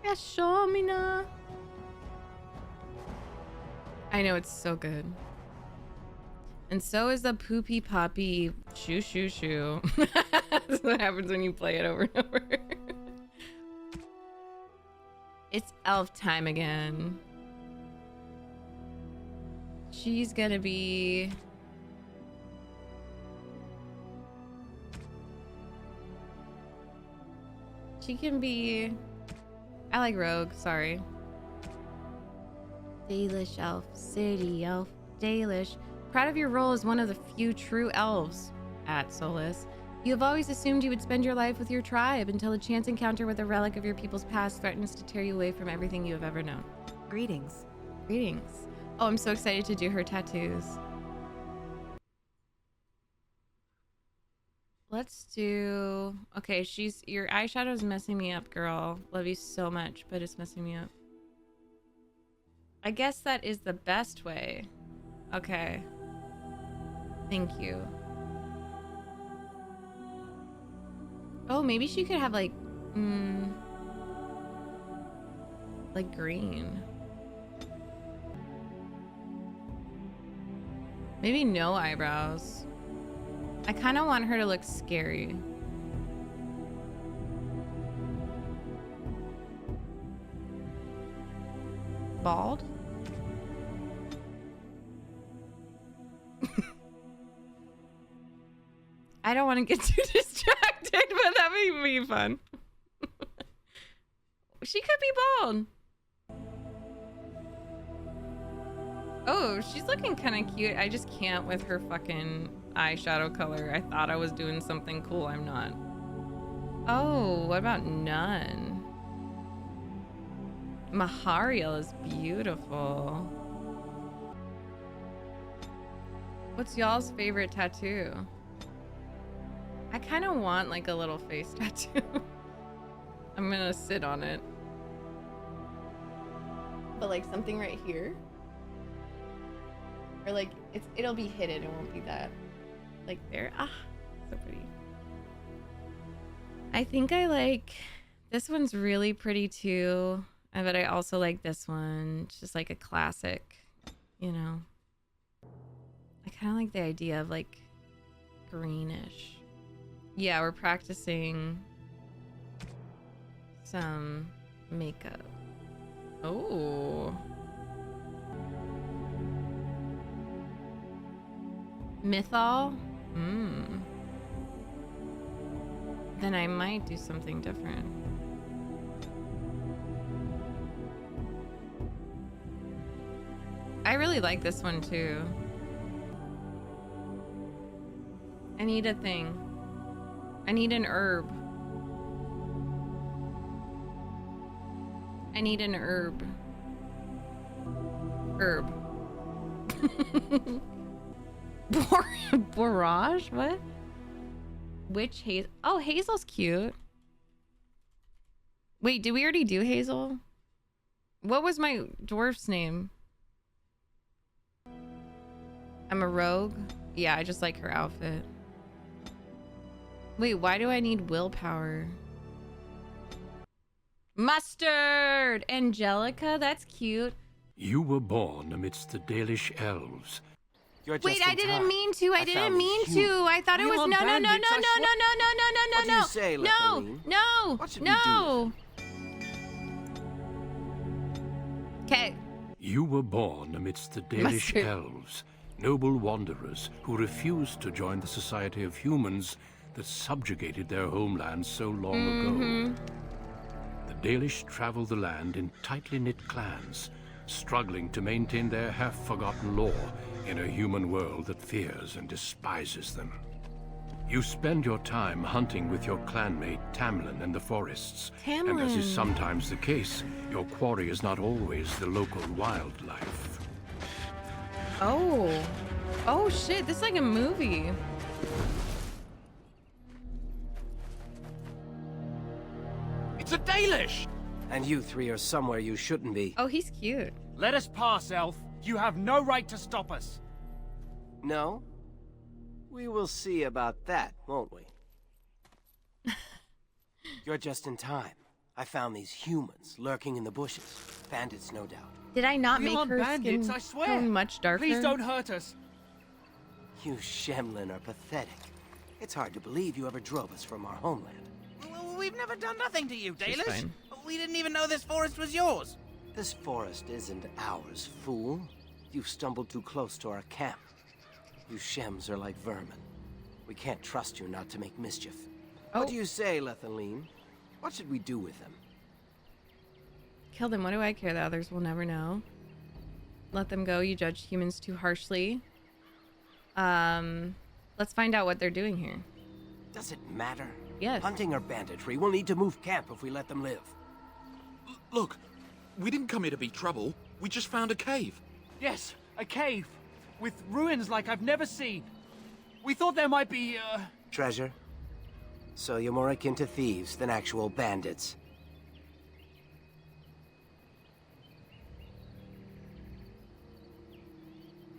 Yeah, show me now. I know, it's so good. And so is the poopy poppy shoo shoo shoo. That's what happens when you play it over and over. It's elf time again. She's gonna be... She can be... I like rogue, sorry. Dalish elf, city elf, Dalish. Proud of your role as one of the few true elves at Solus. You have always assumed you would spend your life with your tribe until a chance encounter with a relic of your people's past threatens to tear you away from everything you have ever known. Greetings. Greetings. Oh, I'm so excited to do her tattoos. Let's do... Okay, your eyeshadow is messing me up, girl. Love you so much, but it's messing me up. I guess that is the best way. Okay. Thank you. Oh, maybe she could have like green. Maybe no eyebrows. I kind of want her to look scary. Bald? I don't want to get too distracted, but that would be fun. She could be bald. Oh, she's looking kind of cute. I just can't with her fucking eyeshadow color. I thought I was doing something cool. I'm not. Oh, what about Nun? Mahariel is beautiful. What's y'all's favorite tattoo? I kind of want like a little face tattoo. I'm gonna sit on it. But like something right here. Or like it'll be hidden, it won't be that. Like there. Ah, so pretty. I think I like this one's really pretty too. But I also like this one. It's just like a classic, you know. I kind of like the idea of like greenish. Yeah, we're practicing some makeup. Oh. Mythol? Then I might do something different. I really like this one too. I need a thing. I need an herb. I need an herb. Herb. Borage? What? Which Hazel? Oh, Hazel's cute. Wait, did we already do Hazel? What was my dwarf's name? I'm a rogue? Yeah, I just like her outfit. Wait, why do I need willpower? Mustard! Angelica? That's cute. You were born amidst the Dalish elves. Wait, I didn't mean to. I didn't mean to. I thought it was no. What do you say, Lepoline? No. What should we do? Okay. You were born amidst the Dalish elves, noble wanderers who refused to join the society of humans that subjugated their homeland so long ago. The Dalish travel the land in tightly knit clans, struggling to maintain their half-forgotten law in a human world that fears and despises them. You spend your time hunting with your clanmate Tamlin in the forests, and as is sometimes the case, your quarry is not always the local wildlife. Oh shit, this is like a movie. It's a Dalish! And you three are somewhere you shouldn't be. Oh, he's cute. Let us pass, elf. You have no right to stop us. No? We will see about that, won't we? You're just in time. I found these humans lurking in the bushes. Bandits, no doubt. Did I not We make aren't her bandits, skin I swear. tone much darker? Please don't hurt us. You Shemlin are pathetic. It's hard to believe you ever drove us from our homeland. We've never done nothing to you, She's Dalish. fine. We didn't even know this forest was yours. This forest isn't ours, fool. You've stumbled too close to our camp. You Shems are like vermin. We can't trust you not to make mischief. What Oh. do you say, Lethaline? What should we do with them? Kill them. What do I care? The others will never know. Let them go. You judge humans too harshly. Let's find out what they're doing here. Does it matter? Yes. Hunting or banditry, we'll need to move camp if we let them live. Look, we didn't come here to be trouble. We just found a cave. Yes, a cave. With ruins like I've never seen. We thought there might be, Treasure? So you're more akin to thieves than actual bandits.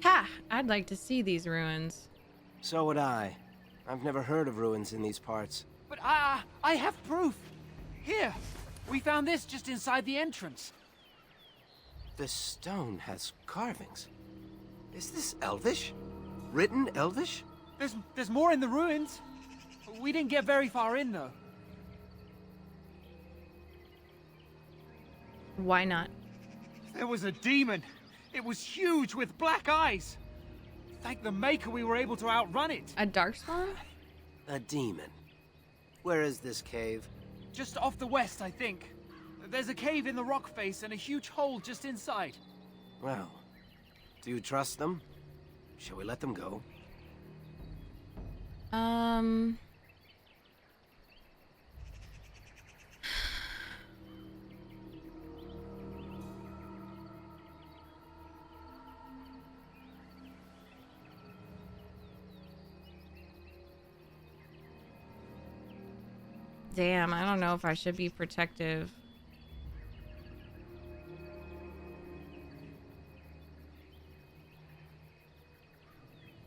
Ha! I'd like to see these ruins. So would I. I've never heard of ruins in these parts. But I have proof. Here, we found this just inside the entrance. This stone has carvings. Is this Elvish? Written Elvish? There's more in the ruins. We didn't get very far in, though. Why not? There was a demon. It was huge with black eyes. Thank the Maker we were able to outrun it. A darkspawn? A demon. Where is this cave? Just off the west, I think. There's a cave in the rock face and a huge hole just inside. Well, do you trust them? Shall we let them go? Damn, I don't know if I should be protective.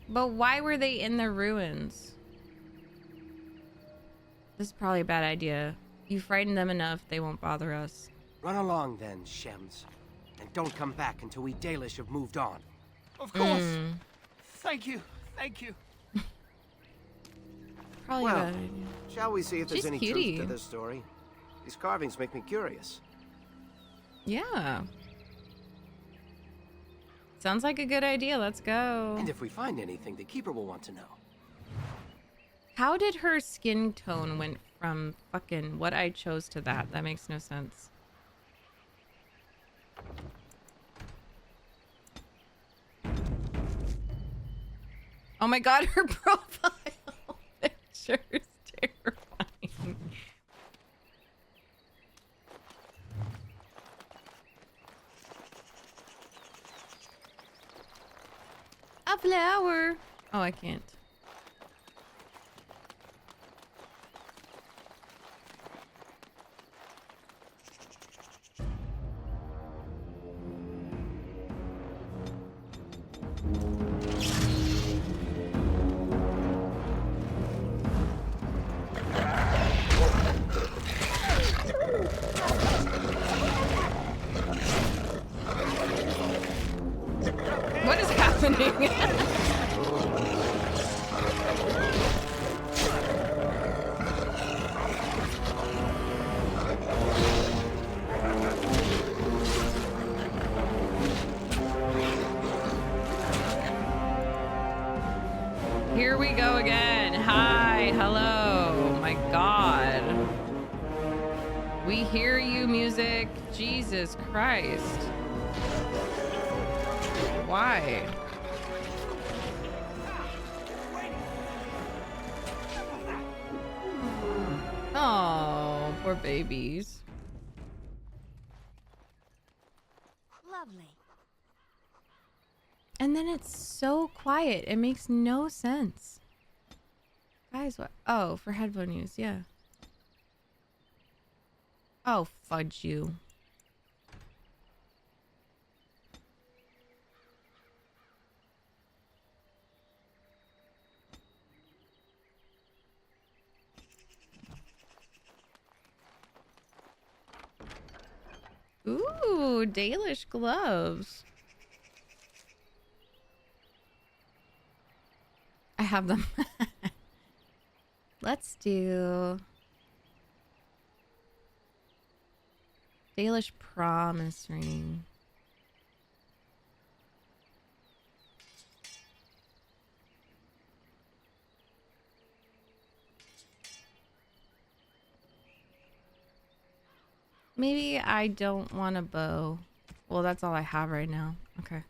But why were they in the ruins? This is probably a bad idea. You frighten them enough, they won't bother us. Run along then, Shems. And don't come back until we Dalish have moved on. Of course. Thank you. Thank you. Probably Well, a bad idea. Shall we see if there's She's any cutie. truth to this story? These carvings make me curious. Yeah. Sounds like a good idea. Let's go. And if we find anything, the Keeper will want to know. How did her skin tone went from fucking what I chose to that? That makes no sense. Oh my god, her profile picture is terrifying. A flower. Oh, I can't. What is happening? Here we go again. Hi, hello. My God. We hear you, music. Jesus Christ. Why? Oh, poor babies. Lovely. And then it's so quiet. It makes no sense. Guys, what? Oh, for headphone use, yeah. Oh, fudge you. Ooh, Dalish gloves. I have them. Let's do Dalish promise ring. Maybe I don't want a bow. Well, that's all I have right now. Okay.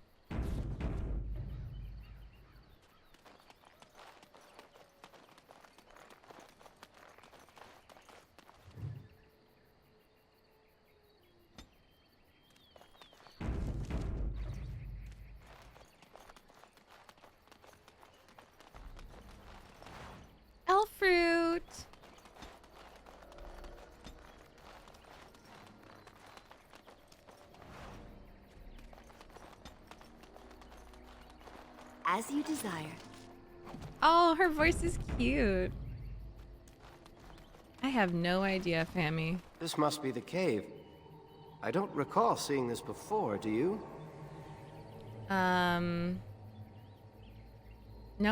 Elf fruit. As you desire. Oh, her voice is cute. I have no idea, Fammy. This must be the cave. I don't recall seeing this before, do you? No,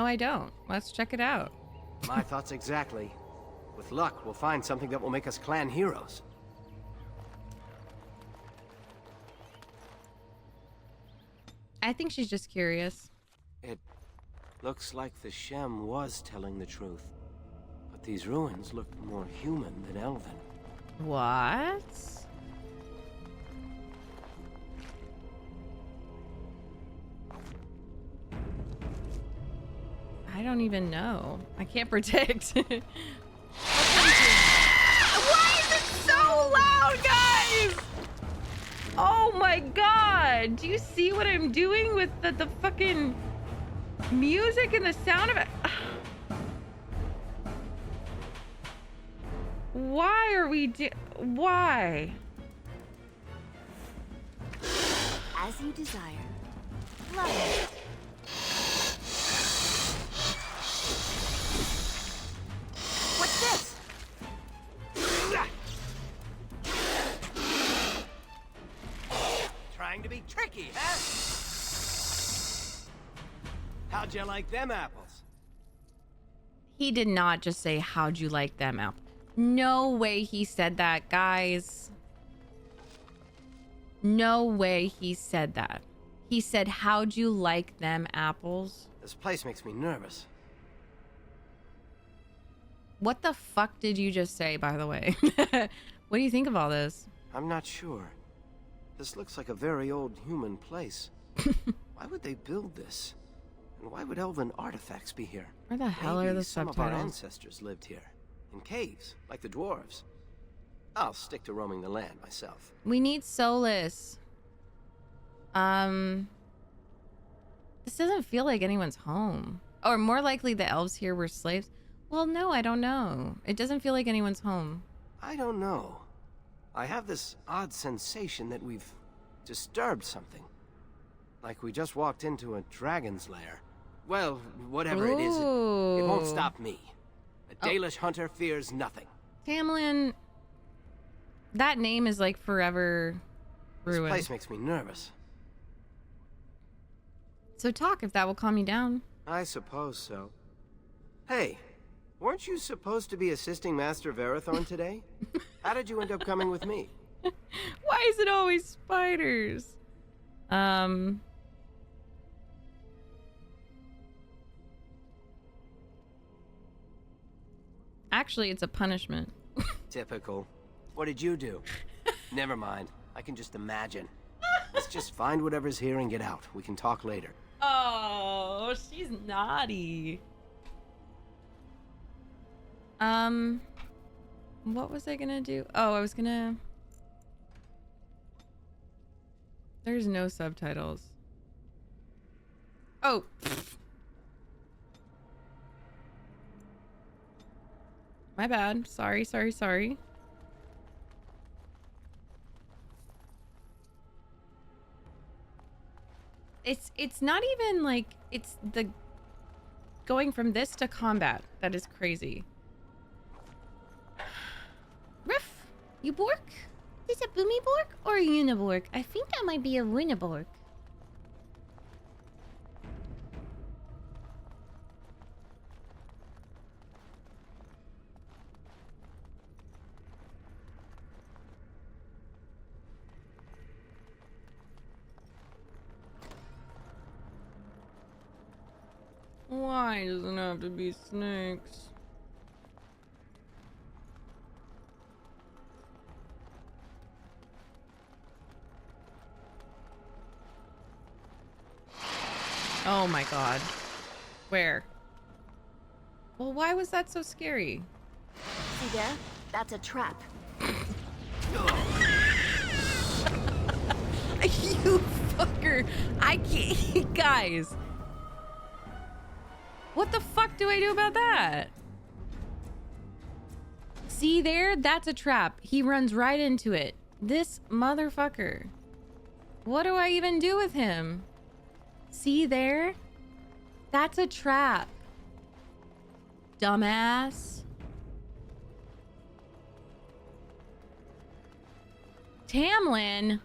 I don't. Let's check it out. My thoughts exactly. With luck, we'll find something that will make us clan heroes. I think she's just curious. It looks like the Shem was telling the truth. But these ruins look more human than elven. What? I don't even know. I can't predict. Why is it so loud, guys? Oh my god! Do you see what I'm doing with the fucking music and the sound of it? Why are we why? As you desire. Lovely. What's this? Trying to be tricky, huh? How'd you like them apples? He did not just say, how'd you like them apples? No way he said that, guys. No way he said that. He said, how'd you like them apples? This place makes me nervous. What the fuck did you just say, by the way? What do you think of all this? I'm not sure. This looks like a very old human place. Why would they build this? And why would elven artifacts be here? Where the hell Maybe are the some of our subtitles? ancestors lived here. In caves, like the dwarves. I'll stick to roaming the land myself. We need Solus. This doesn't feel like anyone's home. Or more likely the elves here were slaves. Well, no, I don't know. It doesn't feel like anyone's home. I don't know. I have this odd sensation that we've disturbed something. Like we just walked into a dragon's lair. Well, whatever it is, it won't Ooh. stop me. A Dalish hunter fears nothing. Tamlin, that name is like forever This ruined. place makes me nervous. So talk if that will calm you down. I suppose so. Hey, weren't you supposed to be assisting Master Verathorn today? How did you end up coming with me? Why is it always spiders? Actually, it's a punishment. Typical. What did you do? Never mind. I can just imagine. Let's just find whatever's here and get out. We can talk later. Oh, she's naughty. What was I gonna do? Oh, I was gonna... There's no subtitles. Oh. My bad. Sorry. It's not even like it's the going from this to combat that is crazy. Riff, you bork? Is it a Boomiborg or a Uniborg? I think that might be a Wuniborg. Why doesn't it have to be snakes? Oh my god. Where? Well, why was that so scary? See there? That's a trap. You fucker. I can't. Guys. What the fuck do I do about that? See there? That's a trap. He runs right into it. This motherfucker. What do I even do with him? See there? That's a trap. Dumbass. Tamlin.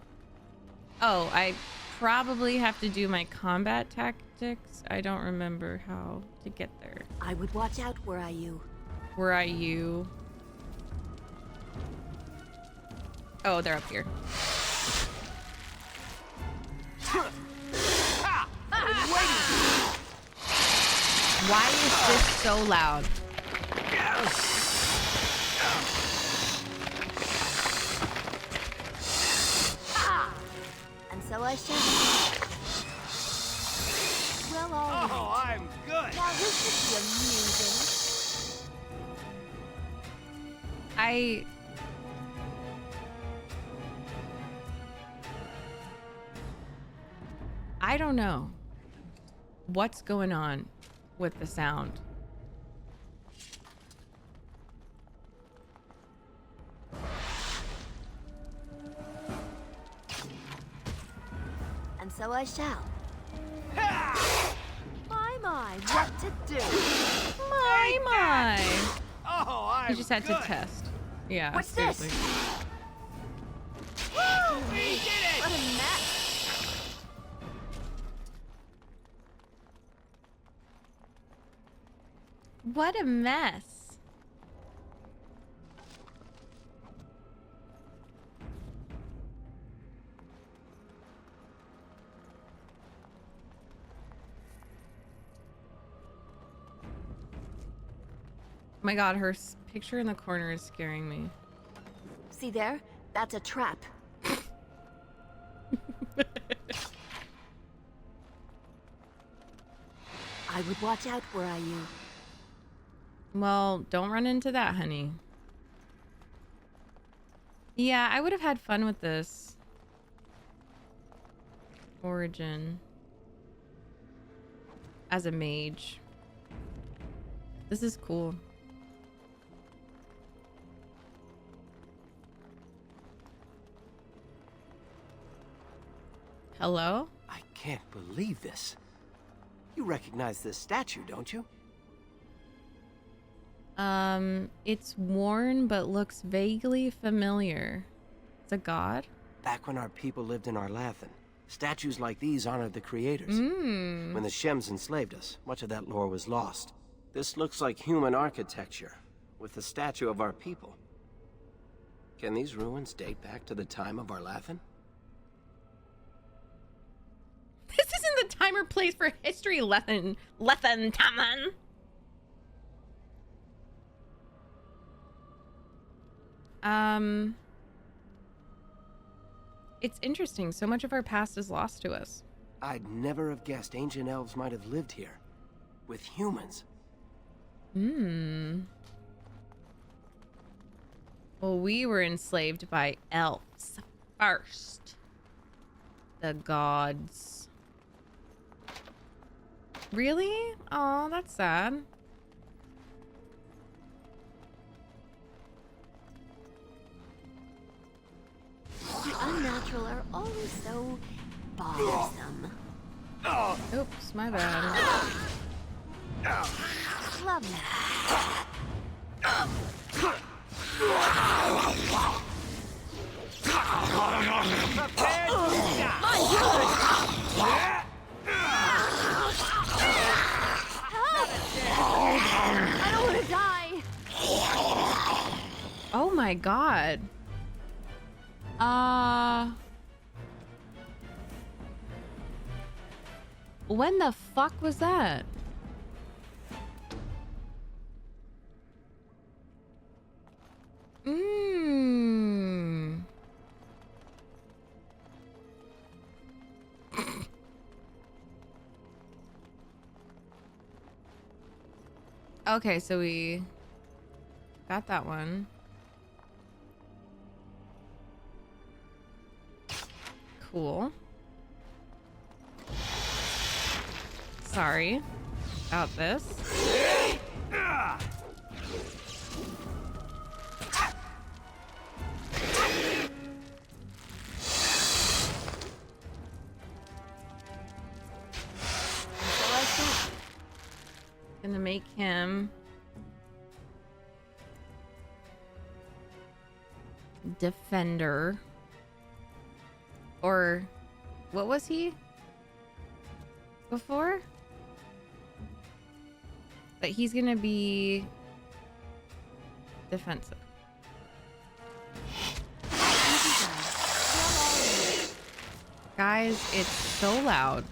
Oh, I probably have to do my combat tactics. I don't remember how to get there. I would watch out, were I you. Were I you? Oh, they're up here. Why is this so loud? And so I shall. Well, all right. Oh, I'm good. Now this should be amusing. I don't know what's going on with the sound. And so I shall. My, what to do? My. Oh, I'm You just had good. to test. Yeah, What's this? seriously. Woo! We did it! What a mess. What a mess. Oh my god, her picture in the corner is scaring me. See there? That's a trap. I would watch out, were I you. Well, don't run into that, honey. Yeah, I would have had fun with this. Origin. As a mage. This is cool. Hello? I can't believe this. You recognize this statue, don't you? It's worn but looks vaguely familiar. It's a god? Back when our people lived in Arlathan, statues like these honored the creators. Mmm. When the Shems enslaved us, much of that lore was lost. This looks like human architecture, with the statue of our people. Can these ruins date back to the time of Arlathan? This isn't the time or place for history lesson, Tamlin. It's interesting. So much of our past is lost to us. I'd never have guessed ancient elves might have lived here. With humans. Well, we were enslaved by elves first. The gods. Really? Oh, that's sad. The unnatural are always so bothersome. Oops, my bad. Love that. Oh my god. When the fuck was that? Okay, so we got that one. Cool. Sorry about this. Gonna make him defender. Or what was he before? But he's gonna be defensive. Guys, it's so loud.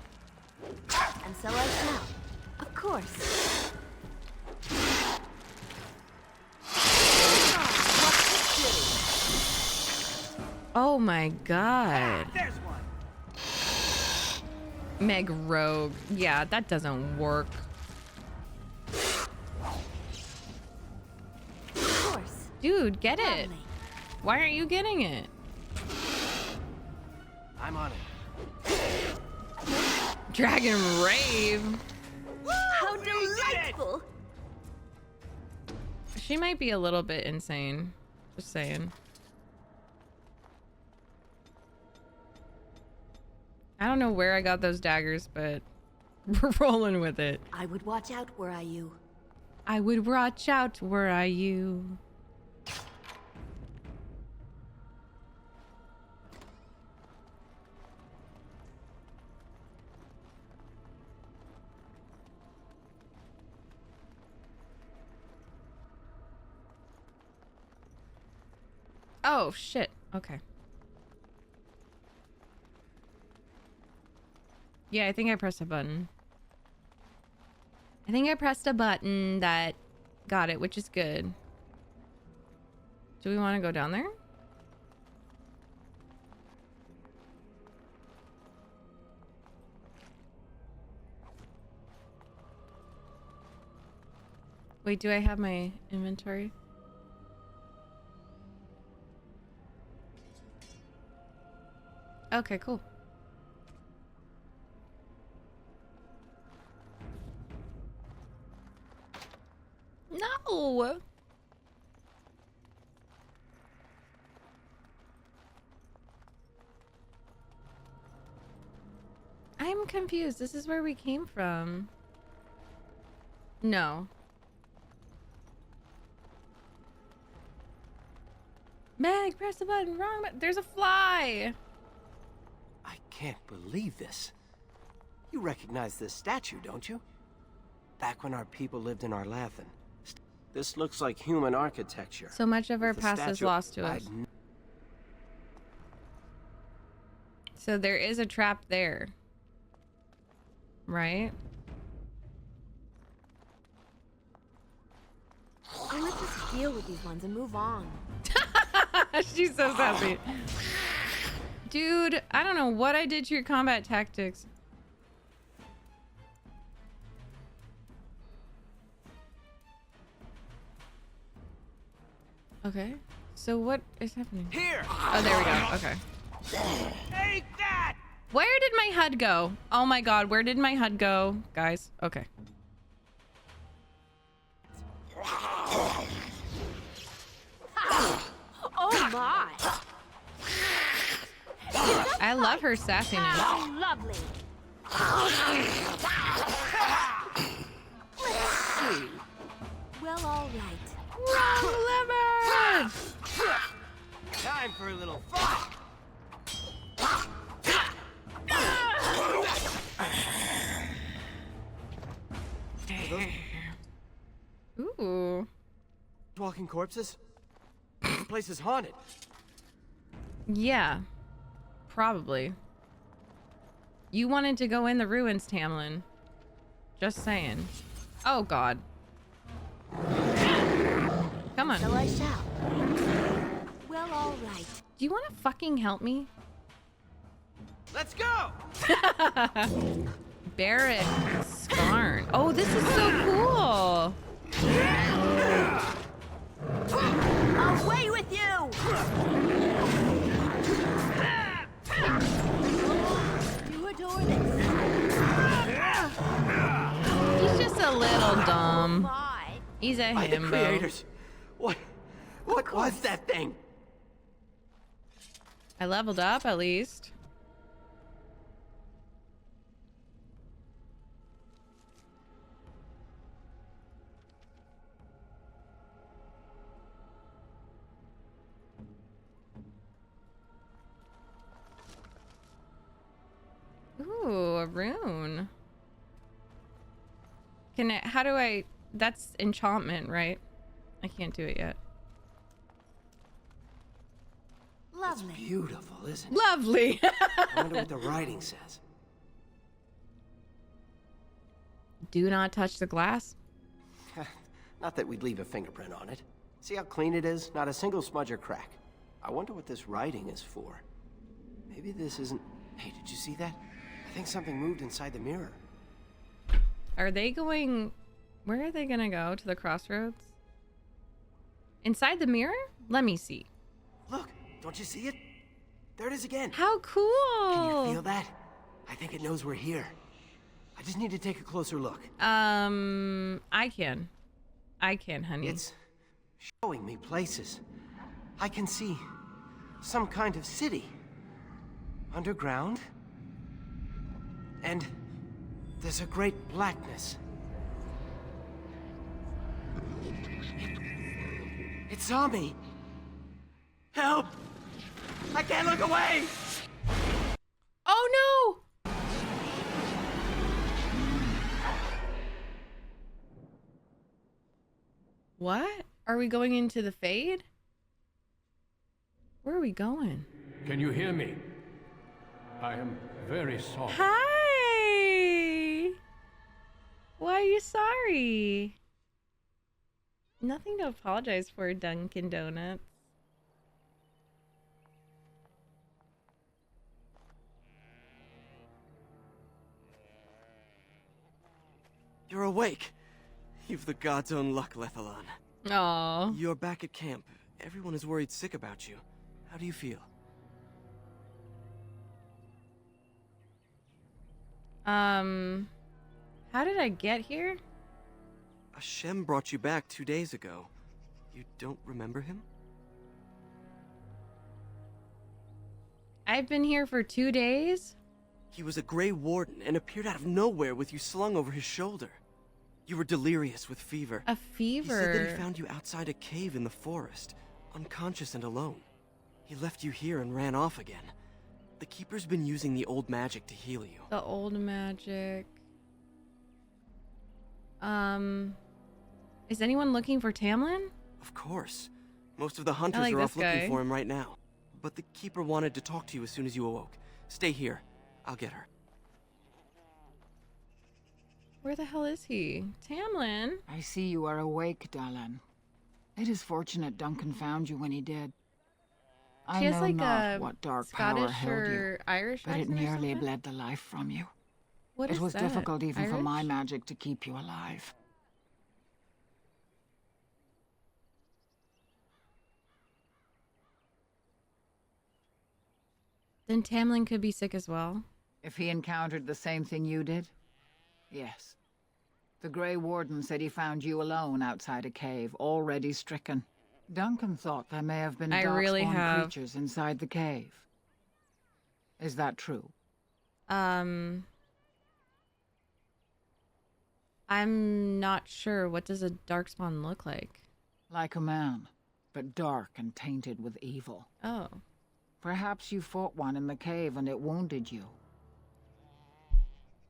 And so I smell. Of course. Oh my god. There's one. Meg Rogue. Yeah, that doesn't work. Of course. Dude, get it. Lovely. Why aren't you getting it? I'm on it. Dragon Rave. How delightful! She might be a little bit insane. Just saying. I don't know where I got those daggers, but we're rolling with it. I would watch out were I you. I would watch out were I you. Oh, shit. Okay. Yeah, I think I pressed a button. I think I pressed a button that got it, which is good. Do we want to go down there? Wait, do I have my inventory? Okay, cool. No! I'm confused. This is where we came from. No. Meg, press the button. Wrong button. There's a fly! I can't believe this. You recognize this statue, don't you? Back when our people lived in Arlathan. This looks like human architecture. So much of our With the past is statue- lost to us. So there is a trap there. Right? And let's just deal with these ones and move on. She's so sassy. Dude, I don't know what I did to your combat tactics. Okay. So what is happening? Here. Oh, there we go. Okay. Take that. Where did my HUD go? Oh my god, where did my HUD go? Guys, okay. Oh my! I love her sassiness. How lovely! Let's see. Well, all right. Wrong liver! Time for a little fun. Ooh. Walking corpses? place is haunted. Yeah. Probably. You wanted to go in the ruins, Tamlin. Just saying. Oh, God. Come on. So I shall. Well, all right. Do you want to fucking help me? Let's go! Barrack Scarn. Oh, this is so cool. Away with you! You adore this. He's just a little dumb. My. He's a By the himbo. creators. What was that thing? I leveled up at least. Ooh, a rune. How do I, that's enchantment, right? I can't do it yet. Lovely. Beautiful, isn't it? Lovely. I wonder what the writing says. Do not touch the glass. Not that we'd leave a fingerprint on it. See how clean it is? Not a single smudge or crack. I wonder what this writing is for. Maybe this isn't... Hey, did you see that? I think something moved inside the mirror. Are they going... Where are they gonna go? To the crossroads? Inside the mirror? Let me see. Look, don't you see it? There it is again. How cool! Can you feel that? I think it knows we're here. I just need to take a closer look. I can, honey. It's showing me places. I can see some kind of city. Underground. And there's a great blackness. It saw me. Help! I can't look away! Oh no! What? Are we going into the Fade? Where are we going? Can you hear me? I am very sorry. Hi! Why are you sorry? Nothing to apologize for, Dunkin' Donuts. You're awake. You've the god's own luck, Lethalon. Aww. You're back at camp. Everyone is worried sick about you. How do you feel? How did I get here? Hashem brought you back 2 days ago. You don't remember him? I've been here for 2 days? He was a Grey Warden and appeared out of nowhere with you slung over his shoulder. You were delirious with fever. A fever? He said that he found you outside a cave in the forest, unconscious and alone. He left you here and ran off again. The Keeper's been using the old magic to heal you. The old magic. Is anyone looking for Tamlin? Of course. Most of the hunters like are this off looking guy. for him right now. But the Keeper wanted to talk to you as soon as you awoke. Stay here. I'll get her. Where the hell is he? Tamlin? I see you are awake, Dalan. It is fortunate Duncan found you when he did. I She has know like not a what dark power Scottish held you, or Irish but it accent or nearly something? bled the life from you. What It is was that? difficult even for my Irish? magic to keep you alive. Then Tamlin could be sick as well. If he encountered the same thing you did? Yes. The Grey Warden said he found you alone outside a cave, already stricken. Duncan thought there may have been I really darkspawn have. creatures inside the cave. Is that true? I'm not sure. What does a darkspawn look like? Like a man, but dark and tainted with evil. Oh. Perhaps you fought one in the cave and it wounded you.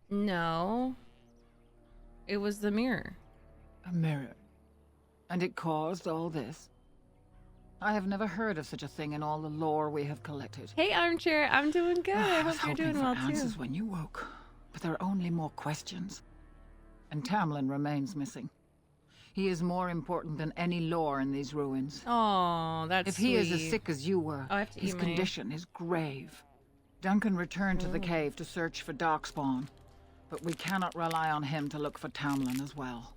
No. It was the mirror. A mirror. And it caused all this? I have never heard of such a thing in all the lore we have collected. Hey, Armchair, I'm doing good. I was hope you're hoping doing for well answers too. when you woke, but there are only more questions. And Tamlin remains missing. He is more important than any lore in these ruins. Oh, that's If he is as sweet. sick as you were, Oh, I have to his eat my- condition is grave. Duncan returned to the cave to search for Darkspawn, but we cannot rely on him to look for Tamlin as well.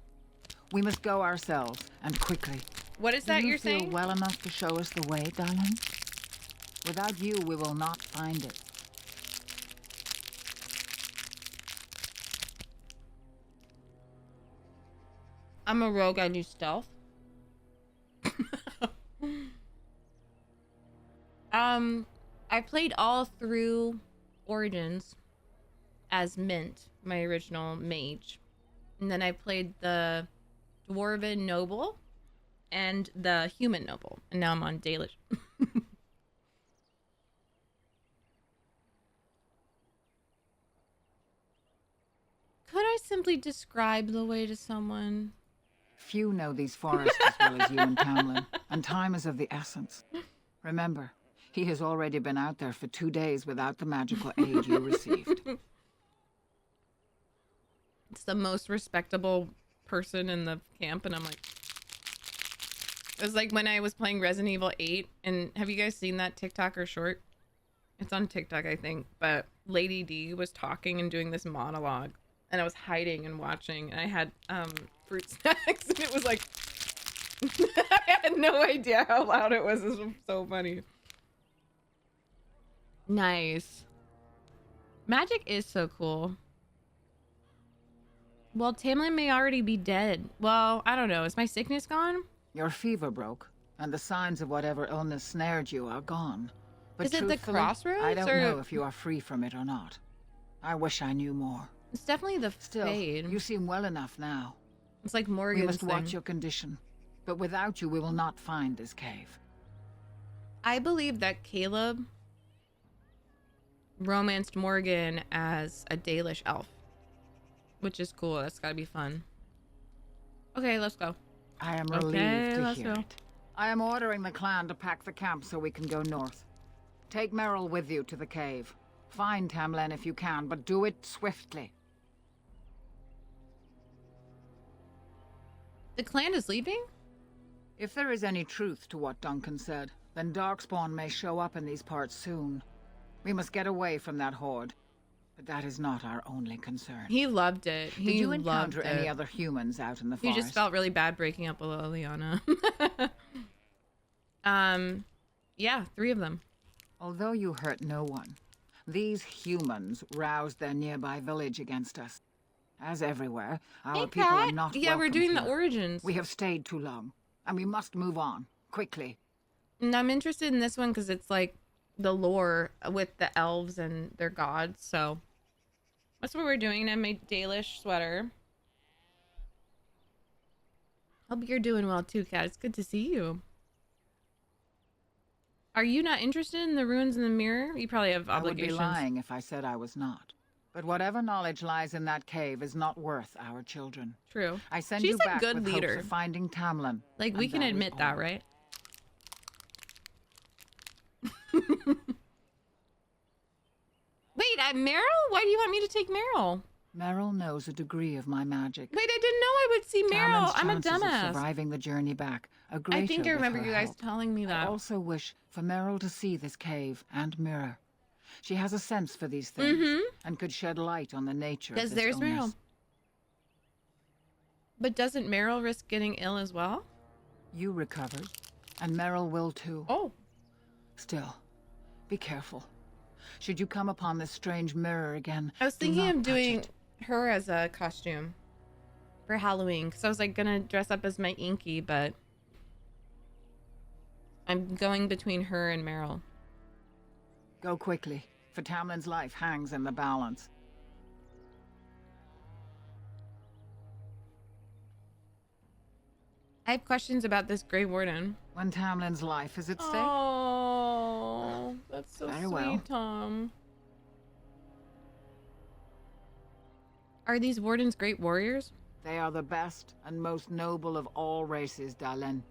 We must go ourselves, and quickly. What is Do that you you're feel saying? well enough to show us the way, darling? Without you, we will not find it. I'm a rogue. I do stealth. I played all through Origins as Mint, my original mage, and then I played the Dwarven Noble and the Human Noble, and now I'm on Dalish. Could I simply describe the way to someone? Few know these forests as well as you and Tamlin, and time is of the essence. Remember, he has already been out there for 2 days without the magical aid you received. It's the most respectable person in the camp, and I'm like, it was like when I was playing Resident Evil 8, and have you guys seen that TikTok or short? It's on TikTok, I think, but Lady D was talking and doing this monologue, and I was hiding and watching, and I had fruit snacks, and it was like, I had no idea how loud it was. This was so funny. Nice. Magic is so cool. Well, Tamlin may already be dead. Well, I don't know. Is my sickness gone? Your fever broke, and the signs of whatever illness snared you are gone. But Is it the truthfully, crossroads, I don't or- know if you are free from it or not. I wish I knew more. It's definitely the Still, fade. you seem well enough now. It's like Morgan's We must thing. watch your condition. But without you, we will not find this cave. I believe that Caleb romanced Morgan as a Dalish elf, which is cool. That's gotta be fun. Okay, let's go. I am Okay, relieved to let's hear go. it. I am ordering the clan to pack the camp so we can go north. Take Merrill with you to the cave. Find Tamlin if you can, but do it swiftly. The clan is leaving? If there is any truth to what Duncan said, then Darkspawn may show up in these parts soon. We must get away from that horde. But that is not our only concern. He loved it. He Did you loved encounter it. any other humans out in the He forest? just felt really bad breaking up with Liliana. Yeah, 3 of them. Although you hurt no one, these humans roused their nearby village against us. As everywhere, our Hey, people are Kat. not Yeah, we're welcome doing the here. origins. We have stayed too long, and we must move on, quickly. And I'm interested in this one because it's like the lore with the elves and their gods. So that's what we're doing. I made Dalish sweater. Hope you're doing well too, Kat. It's good to see you. Are you not interested in the ruins in the mirror? You probably have I would be obligations. lying if I said I was not. But whatever knowledge lies in that cave is not worth our children. True. I send She's you a back good with leader. hopes of finding Tamlin. Like, we and can that is admit that, all. right? Wait, Meryl? Why do you want me to take Meryl? Merrill knows a degree of my magic. Wait, I didn't know I would see Meryl. Tamlin's I'm a chances of dumbass. surviving the journey back are greater I think I with remember her you guys help. telling me I that. also wish for Merrill to see this cave and mirror. She has a sense for these things and could shed light on the nature Because of this there's Meryl. illness. But doesn't Meryl risk getting ill as well? You recovered, and Merrill will too. Oh. Still, be careful. Should you come upon this strange mirror again, I was do thinking not of touch doing it. her as a costume for Halloween. Because I was like going to dress up as my Inky, but I'm going between her and Meryl. Go quickly, for Tamlin's life hangs in the balance. I have questions about this Grey Warden. When Tamlin's life is at stake, Oh, that's so Very sweet, well. Tom. Are these wardens great warriors? they are the best and most noble of all races, Dalen.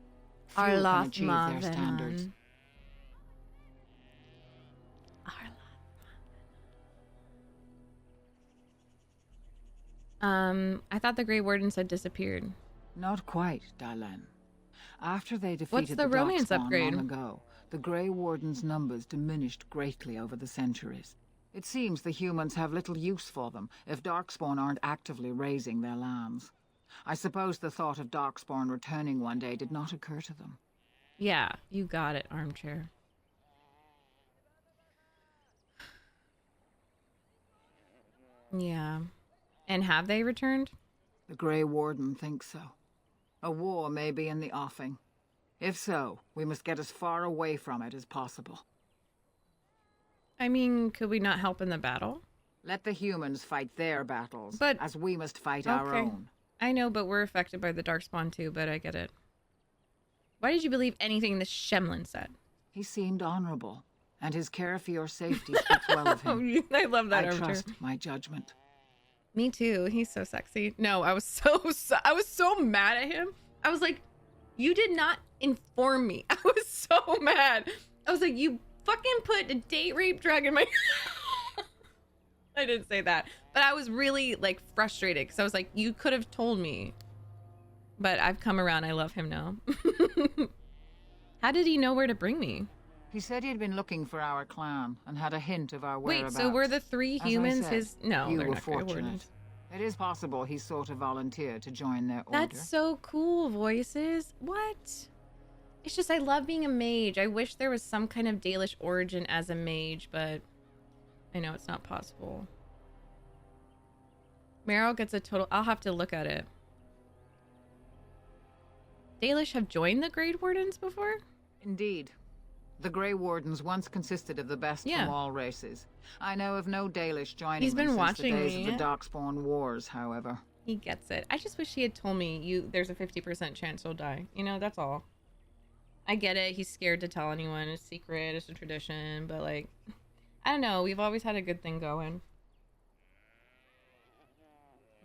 Few can achieve their standards. I thought the Grey Wardens had disappeared. Not quite, Dalish. After they defeated What's the romance Darkspawn upgrade? long ago, the Grey Wardens' numbers diminished greatly over the centuries. It seems the humans have little use for them if Darkspawn aren't actively raising their lambs. I suppose the thought of Darkspawn returning one day did not occur to them. Yeah, you got it, armchair. Yeah. And have they returned? The Grey Warden thinks so. A war may be in the offing. If so, we must get as far away from it as possible. I mean, could we not help in the battle? Let the humans fight their battles, But- as we must fight our own. I know, but we're affected by the Darkspawn too, but I get it. Why did you believe anything the Shemlin said? He seemed honorable, and his care for your safety speaks well of him. I love that I armchair. trust my judgment. Me too. He's so sexy. No, I was so mad at him. I was like, you did not inform me. I was so mad. I was like, you fucking put a date rape drug in my... I didn't say that, but I was really like frustrated because I was like, you could have told me. But I've come around. I love him now. How did he know where to bring me? He said he'd been looking for our clan and had a hint of our whereabouts. Wait, so were the three As I humans said, his... No, you they're were not Grey fortunate. Wardens. It is possible he sought a volunteer to join their order. That's so cool, Voices. What? It's just I love being a mage. I wish there was some kind of Dalish origin as a mage, but I know it's not possible. Meryl gets a total... I'll have to look at it. Dalish have joined the Grey Wardens before? Indeed. The Grey Wardens once consisted of the best Yeah. from all races. I know of no Dalish joining He's them been since watching the days me. of the Darkspawn Wars, however. He gets it. I just wish he had told me there's a 50% chance he'll die. You know, that's all. I get it. He's scared to tell anyone. It's secret. It's a tradition. But, like, I don't know. We've always had a good thing going.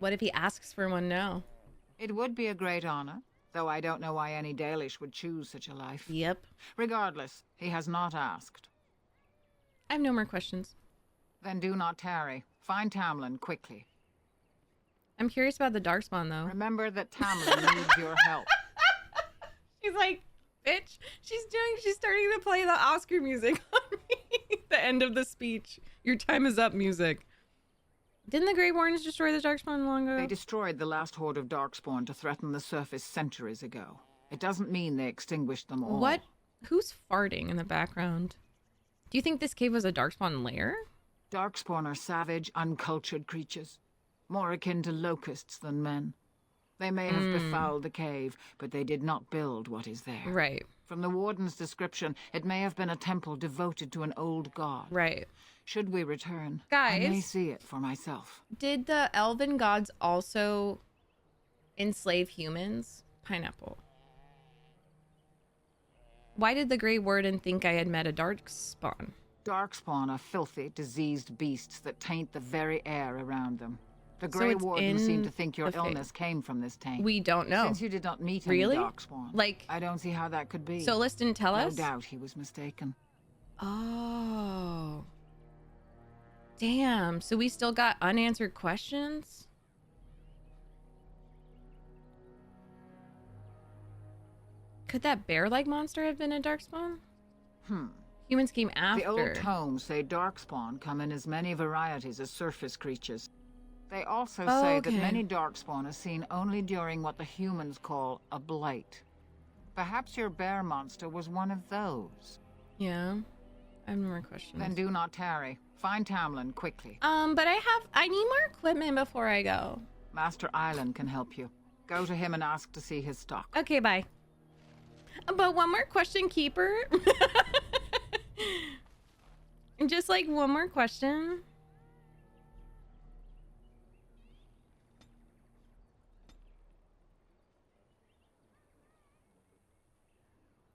What if he asks for one now? It would be a great honor, though I don't know why any Dalish would choose such a life. Yep. Regardless, he has not asked. I have no more questions. Then do not tarry. Find Tamlin quickly. I'm curious about the Darkspawn, though. Remember that Tamlin needs your help. She's like, bitch. She's starting to play the Oscar music on me. The end of the speech. Your time is up music. Didn't the Grey Wardens destroy the Darkspawn long ago? They destroyed the last horde of Darkspawn to threaten the surface centuries ago. It doesn't mean they extinguished them all. What? Who's farting in the background? Do you think this cave was a Darkspawn lair? Darkspawn are savage, uncultured creatures, more akin to locusts than men. They may have befouled the cave, but they did not build what is there. Right. From the warden's description, it may have been a temple devoted to an old god. Right. Should we return, Guys, I may see it for myself. Did the elven gods also enslave humans? Pineapple. Why did the Grey Warden think I had met a Darkspawn? Darkspawn are filthy, diseased beasts that taint the very air around them. The So Grey it's Warden in seemed to think your the fae. illness came from this taint. We don't know. Since you did not meet Really? any Darkspawn, Like, I don't see how that could be. Solus didn't tell no us? doubt he was mistaken. Oh. Damn. So we still got unanswered questions? Could that bear-like monster have been a Darkspawn? Humans came after. The old tomes say Darkspawn come in as many varieties as surface creatures. They also say that okay. many Darkspawn are seen only during what the humans call a blight. Perhaps your bear monster was one of those. Yeah. I have no more questions. Then do not tarry. Find Tamlin quickly. But I need more equipment before I go. Master Island can help you. Go to him and ask to see his stock. Okay, bye. But one more question, Keeper. Just like one more question.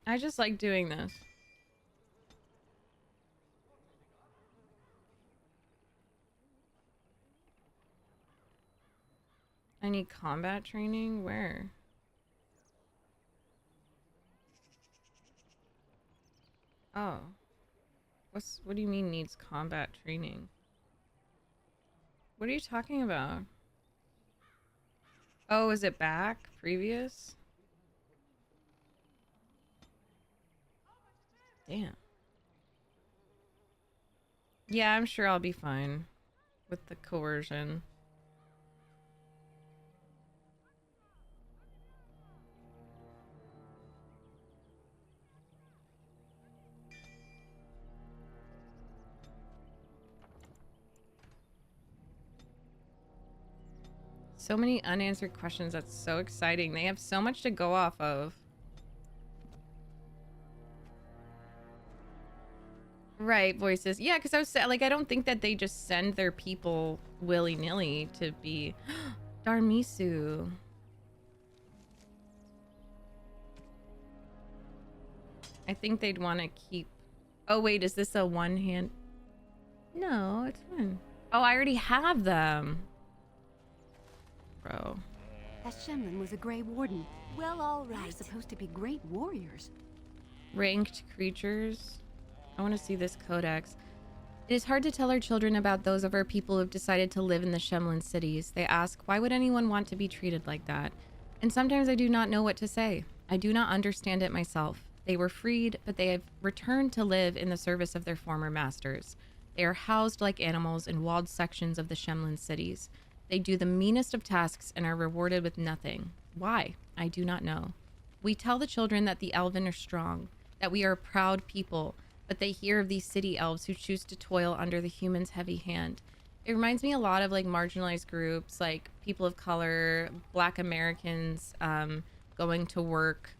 I just like doing this. I need combat training? Where? Oh. What do you mean needs combat training? What are you talking about? Oh, is it back? Previous? Damn. Yeah, I'm sure I'll be fine with the coercion. So many unanswered questions. That's so exciting. They have so much to go off of. Right, voices. Yeah, because I was like, I don't think that they just send their people willy-nilly to be... Darn Misu. I think they'd want to keep... Oh, wait, is this a one-hand... No, it's fine. Oh, I already have them. Bro. That Shemlin was a Grey Warden. Well, all right. They're supposed to be great warriors. Ranked creatures. I want to see this codex. It is hard to tell our children about those of our people who have decided to live in the Shemlin cities. They ask, why would anyone want to be treated like that? And sometimes I do not know what to say. I do not understand it myself. They were freed, but they have returned to live in the service of their former masters. They are housed like animals in walled sections of the Shemlin cities. They do the meanest of tasks and are rewarded with nothing. Why? I do not know. We tell the children that the elven are strong, that we are a proud people, but they hear of these city elves who choose to toil under the human's heavy hand. It reminds me a lot of like marginalized groups, like people of color, Black Americans, going to work,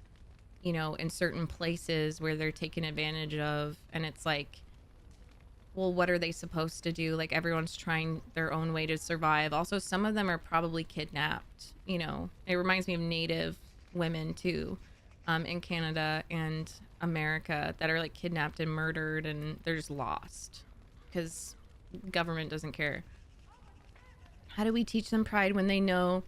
you know, in certain places where they're taken advantage of. And it's like, well, what are they supposed to do? Like, everyone's trying their own way to survive. Also, some of them are probably kidnapped, you know. It reminds me of Native women too, in Canada and America, that are like kidnapped and murdered, and they're just lost because government doesn't care. How do we teach them pride when they know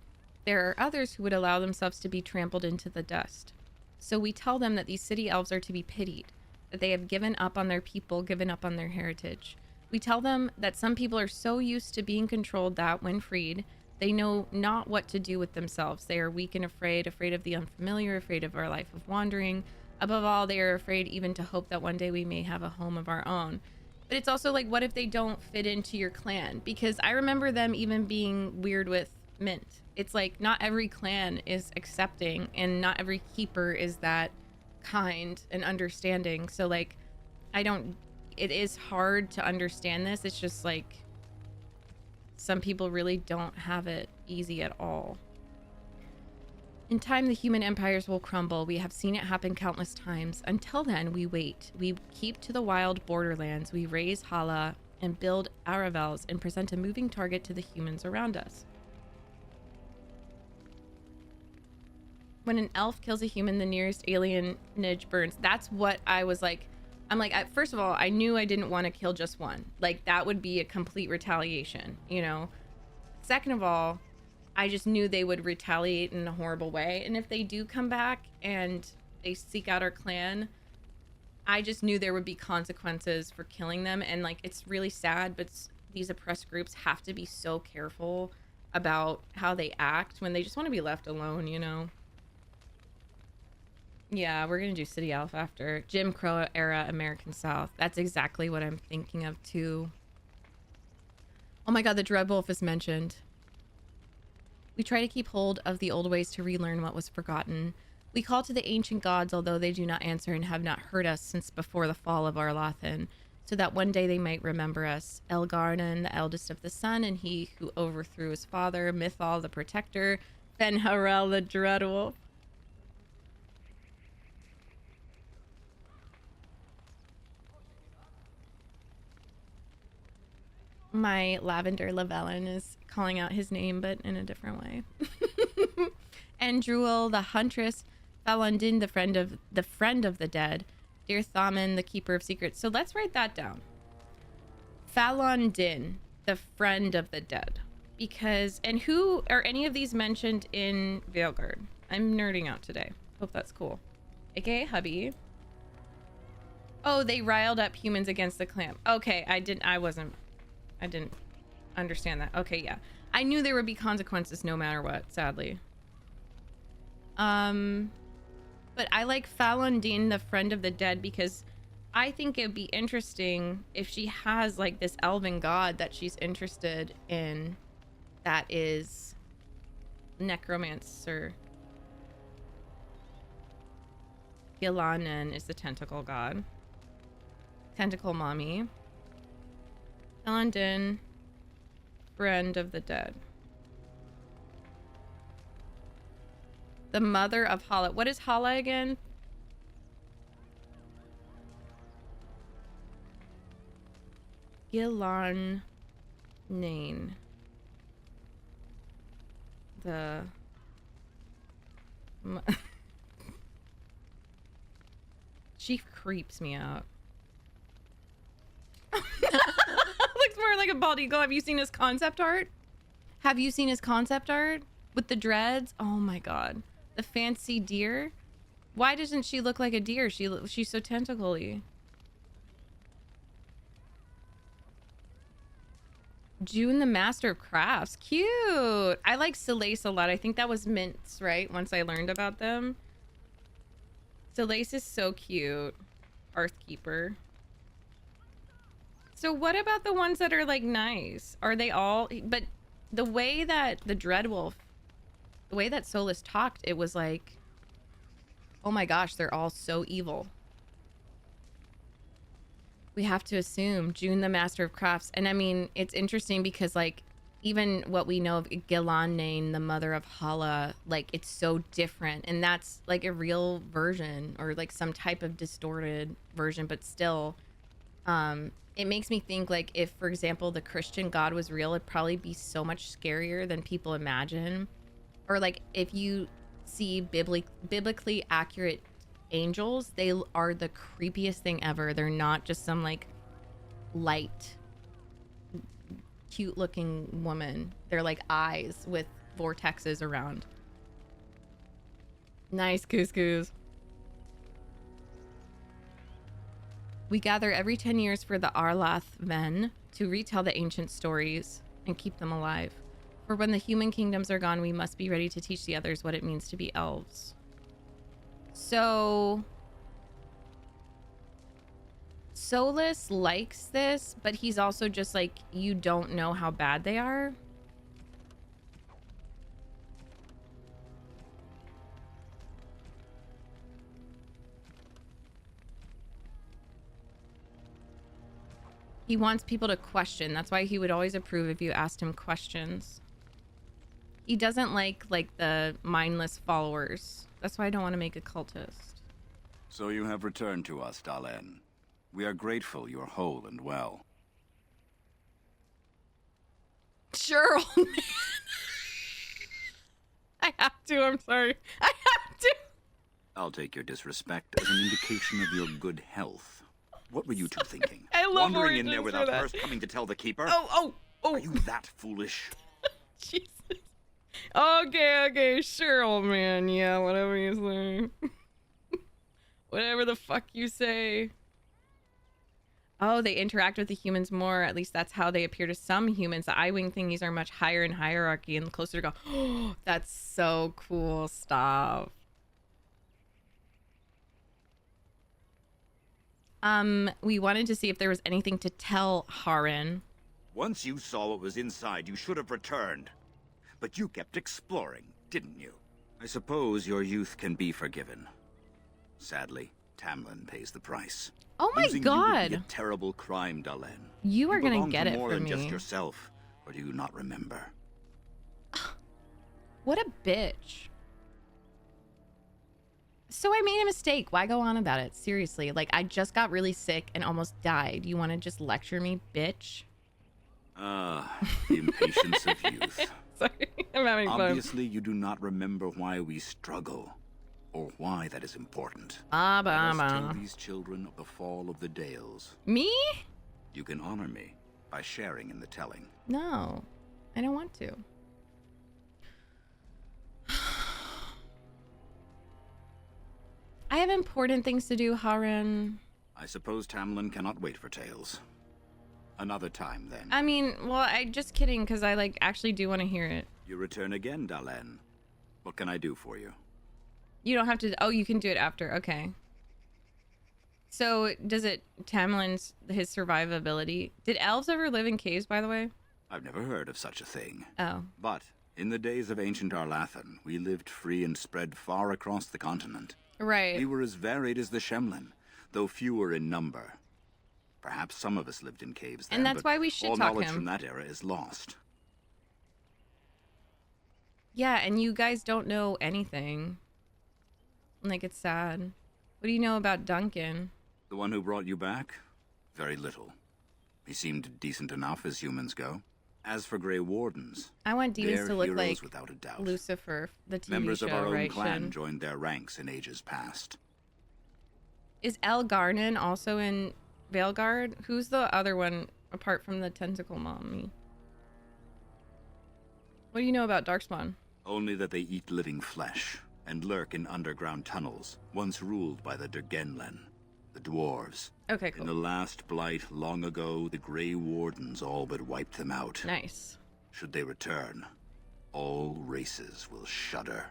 there are others who would allow themselves to be trampled into the dust? So we tell them that these city elves are to be pitied, that they have given up on their people, given up on their heritage. We tell them that some people are so used to being controlled that, when freed, they know not what to do with themselves. They are weak and afraid of the unfamiliar, afraid of our life of wandering. Above all, they are afraid even to hope that one day we may have a home of our own. But it's also like, what if they don't fit into your clan? Because I remember them even being weird with Mint. It's like, not every clan is accepting, and not every keeper is that kind and understanding. So like, it is hard to understand this. It's just like, some people really don't have it easy at all. In time, the human empires will crumble. We have seen it happen countless times. Until then, we wait. We keep to the wild borderlands. We raise Hala and build Aravels and present a moving target to the humans around us. When an elf kills a human, the nearest alienage burns. That's what I was like. I'm like, first of all, I knew I didn't want to kill just one. Like, that would be a complete retaliation, you know? Second of all, I just knew they would retaliate in a horrible way. And if they do come back and they seek out our clan, I just knew there would be consequences for killing them. And like, it's really sad, but these oppressed groups have to be so careful about how they act when they just want to be left alone, you know? Yeah, we're gonna do City Elf after. Jim Crow era American South. That's exactly what I'm thinking of too. Oh my god, the Dreadwolf is mentioned. We try to keep hold of the old ways to relearn what was forgotten. We call to the ancient gods, although they do not answer and have not heard us since before the fall of Arlathan, so that one day they might remember us. Elgarnan, the eldest of the sun, and he who overthrew his father, Mythal the protector, Fenharel the Dreadwolf. My Lavender Lavellan is calling out his name, but in a different way. And Druel, the huntress, Falondin, the friend of the dead, Dear Thaman, the keeper of secrets. So let's write that down. Falondin, the friend of the dead. Because, and who are any of these mentioned in Veilguard? I'm nerding out today. Hope that's cool. AKA hubby. Oh, they riled up humans against the clan. Okay, I didn't understand that. Okay, yeah. I knew there would be consequences no matter what, sadly. But I like Falondine, the friend of the dead, because I think it'd be interesting if she has like this elven god that she's interested in that is necromancer. Gilanen is the tentacle god. Tentacle mommy. Falondine, friend of the dead. The mother of Hala. What is Hala again? Gilan Nain. The she creeps me out. Looks more like a bald eagle. Have you seen his concept art? Have you seen his concept art with the dreads? Oh my god. The fancy deer. Why doesn't she look like a deer? She's so tentacly. June the Master of Crafts. Cute. I like Selace a lot. I think that was Mint's, right? Once I learned about them. Selace is so cute. Hearthkeeper. So what about the ones that are like nice? Are they all... But the way that the Dreadwolf... The way that Solus talked, it was like... Oh my gosh, they're all so evil. We have to assume June the Master of Crafts. And I mean, it's interesting because like even what we know of Gilanane, the mother of Hala, like it's so different. And that's like a real version or like some type of distorted version, but still it makes me think like if, for example, the Christian God was real, it'd probably be so much scarier than people imagine. Or like if you see biblically accurate angels, they are the creepiest thing ever. They're not just some like light cute looking woman. They're like eyes with vortexes around. Nice couscous. We gather every 10 years for the Arlath men to retell the ancient stories and keep them alive. For when the human kingdoms are gone, we must be ready to teach the others what it means to be elves. So Solus likes this, but he's also just like, you don't know how bad they are. He wants people to question. That's why he would always approve if you asked him questions. He doesn't like the mindless followers. That's why I don't want to make a cultist. So you have returned to us, Dalen. We are grateful you are whole and well. Sure, old man. I have to, I'm sorry. I have to. I'll take your disrespect as an indication of your good health. What were you two thinking? I love Wandering in there origins without for that. first coming to tell the keeper? Oh. Are you that foolish? Jesus. Okay, sure, old man. Yeah, whatever you say. Whatever the fuck you say. Oh, they interact with the humans more. At least that's how they appear to some humans. The I-Wing thingies are much higher in hierarchy and closer to go. Oh, that's so cool. Stop. We wanted to see if there was anything to tell Harin. Once you saw what was inside, you should have returned. But you kept exploring, didn't you? I suppose your youth can be forgiven. Sadly, Tamlin pays the price. Oh my Losing god. You would be a terrible crime, Dalen. You are gonna belong get to it more from than just me. yourself, or do you not remember? What a bitch. So I made a mistake. Why go on about it? Seriously, like I just got really sick and almost died. You want to just lecture me, bitch? Ah, the impatience of youth. Sorry, I'm having fun. Obviously, you do not remember why we struggle, or why that is important. Let us tell these children of the fall of the Dales. Me? You can honor me by sharing in the telling. No, I don't want to. I have important things to do, Haran. I suppose Tamlin cannot wait for tales. Another time, then. I mean, well, I just kidding, because I, like, actually do want to hear it. You return again, Dalen. What can I do for you? You don't have to... Oh, you can do it after. Okay. So, does it... Tamlin's... his survivability... Did elves ever live in caves, by the way? I've never heard of such a thing. Oh. But, in the days of ancient Arlathan, we lived free and spread far across the continent. Right. We were as varied as the Shemlin, though fewer in number. Perhaps some of us lived in caves then, and that's but why we should all talk knowledge him. from that era is lost. Yeah, and you guys don't know anything. Like, it's sad. What do you know about Duncan? The one who brought you back? Very little. He seemed decent enough as humans go. As for Grey Wardens, I want demons they're to look heroes like without a doubt. Lucifer, the TV Members show, of our own right, clan Shin? joined their ranks in ages past. Is El Garnon also in Veilguard? Who's the other one apart from the tentacle mommy? What do you know about Darkspawn? Only that they eat living flesh and lurk in underground tunnels, once ruled by the Dergenlen, the dwarves. Okay, cool. In the last blight long ago, the Grey Wardens all but wiped them out. Nice. Should they return, all races will shudder.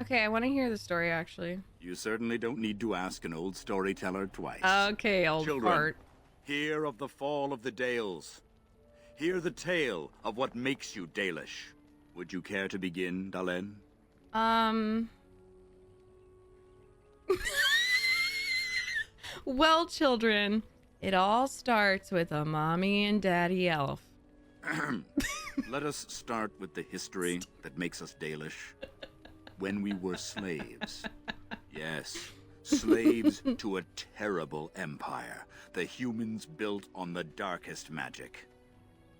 Okay, I want to hear the story, actually. You certainly don't need to ask an old storyteller twice. Okay, old Children, fart. hear of the fall of the Dales. Hear the tale of what makes you Dalish. Would you care to begin, Dalen? Well, children, it all starts with a mommy and daddy elf. Let us start with the history that makes us Dalish. When we were slaves. Yes, slaves to a terrible empire the humans built on the darkest magic.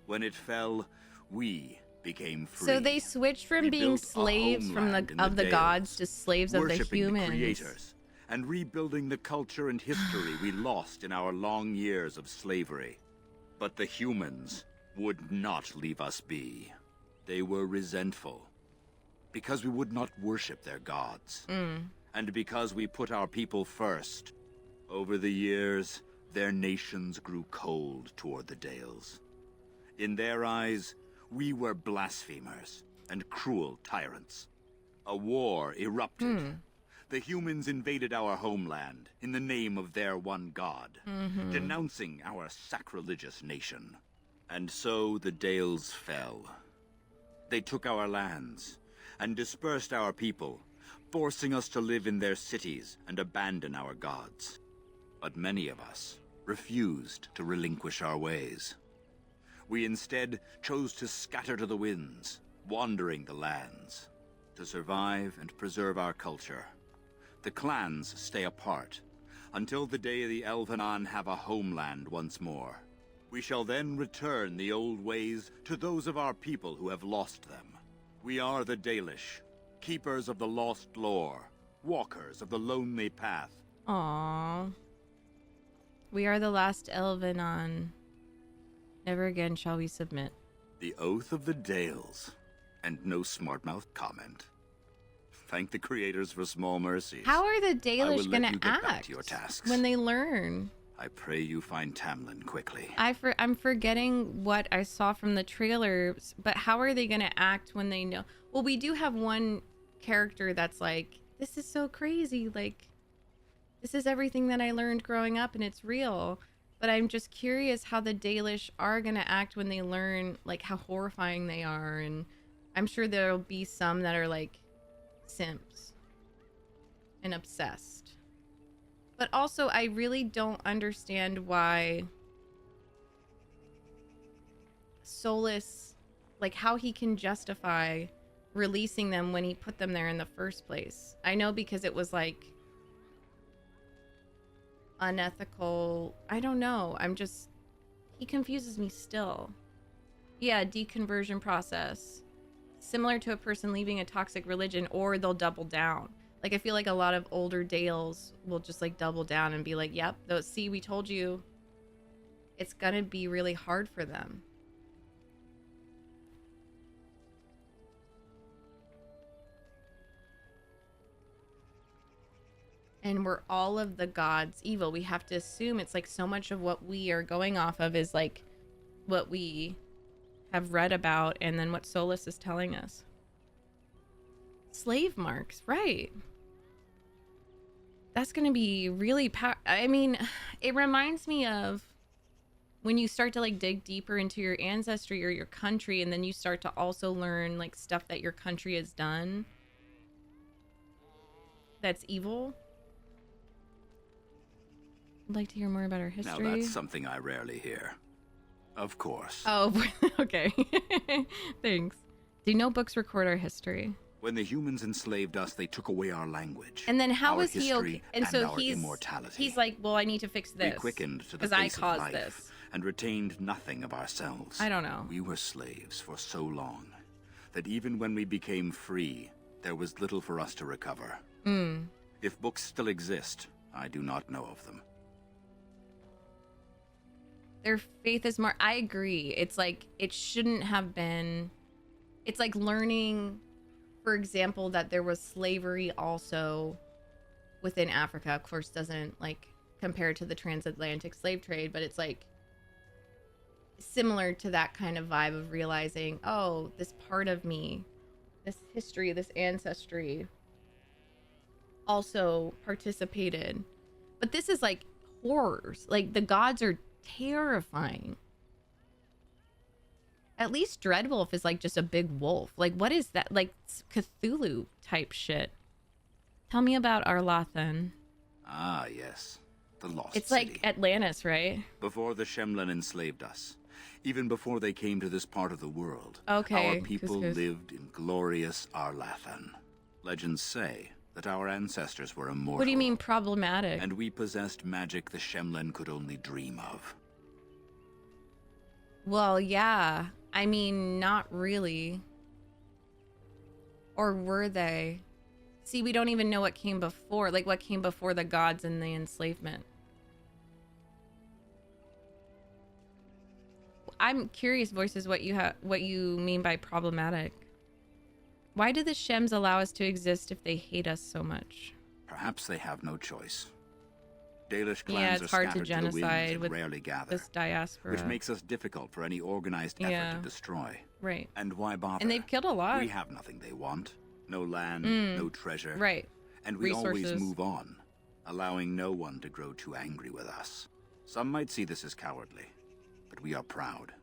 When it fell, we became free. So they switched from We being built a slaves from homeland in the Dales, gods to slaves of the worshipping humans. the creators, and rebuilding the culture and history we lost in our long years of slavery. But the humans would not leave us be. They were resentful. Because we would not worship their gods. And because we put our people first. Over the years, their nations grew cold toward the Dales. In their eyes, we were blasphemers and cruel tyrants. A war erupted. The humans invaded our homeland in the name of their one god, denouncing our sacrilegious nation. And so the Dales fell. They took our lands and dispersed our people, forcing us to live in their cities and abandon our gods. But many of us refused to relinquish our ways. We instead chose to scatter to the winds, wandering the lands. To survive and preserve our culture, the clans stay apart, until the day the Elvenon have a homeland once more. We shall then return the old ways to those of our people who have lost them. We are the Dalish, keepers of the lost lore, walkers of the lonely path. Aww. We are the last Elvenon. Never again shall we submit. The oath of the Dales, and no smart-mouth comment. Thank the creators for small mercies. How are the I will Dalish let gonna you get back act to your tasks. when they learn? I pray you find Tamlin quickly. I'm forgetting what I saw from the trailers, but how are they gonna act when they know? Well, we do have one character that's like, this is so crazy, like, this is everything that I learned growing up and it's real. But I'm just curious how the Dalish are gonna act when they learn, like, how horrifying they are. And I'm sure there'll be some that are like simps and obsessed. But also, I really don't understand why Solus, like, how he can justify releasing them when he put them there in the first place. I know because it was, like, unethical. I don't know. He confuses me still. Yeah, deconversion process. Similar to a person leaving a toxic religion, or they'll double down. Like, I feel like a lot of older Dales will just, like, double down and be like, yep, see, we told you. It's gonna be really hard for them. and were all of the gods evil? We have to assume it's like so much of what we are going off of is like what we have read about and then what Solus is telling us. Slave marks, right? That's going to be really I mean, it reminds me of when you start to like dig deeper into your ancestry or your country, and then you start to also learn like stuff that your country has done that's evil. I'd like to hear more about our history. Now that's something I rarely hear. Of course. Oh, okay. Thanks. Do notebooks record our history? When the humans enslaved us, they took away our language. And then how our was he okay? history, And so our immortality. he's like, well, I need to fix this. We quickened to the because I face of caused life this. and retained nothing of ourselves. I don't know. We were slaves for so long that even when we became free, there was little for us to recover. If books still exist, I do not know of them. Their faith is more. I agree. It's like it shouldn't have been. It's like learning, for example, that there was slavery also within Africa. Of course, doesn't like compare to the transatlantic slave trade, but it's like similar to that kind of vibe of realizing, oh, this part of me, this history, this ancestry also participated. But this is like horrors. Like the gods are terrifying. At least Dreadwolf is like just a big wolf. Like what is that? Like Cthulhu type shit. Tell me about Arlathan. Ah, yes. The lost It's city. like Atlantis, right? Before the Shemlen enslaved us, even before they came to this part of the world, Okay, our people couscous. lived in glorious Arlathan. Legends say that our ancestors were immortal. What do you mean problematic? And we possessed magic the Shemlen could only dream of. Well, yeah. I mean, not really. Or were they? See, we don't even know what came before. Like, what came before the gods and the enslavement. I'm curious, Voices, what you mean by problematic. Why do the Shems allow us to exist if they hate us so much? Perhaps they have no choice. Dalish clans Yeah, it's are hard to scattered to the winds genocide and with rarely gather, this diaspora. which makes us difficult for any organized effort Yeah. to destroy. Right. And why bother? And they've killed a lot. We have nothing they want. No land, no treasure. Right. And we always Resources. move on, allowing no one to grow too angry with us. Some might see this as cowardly, but we are proud.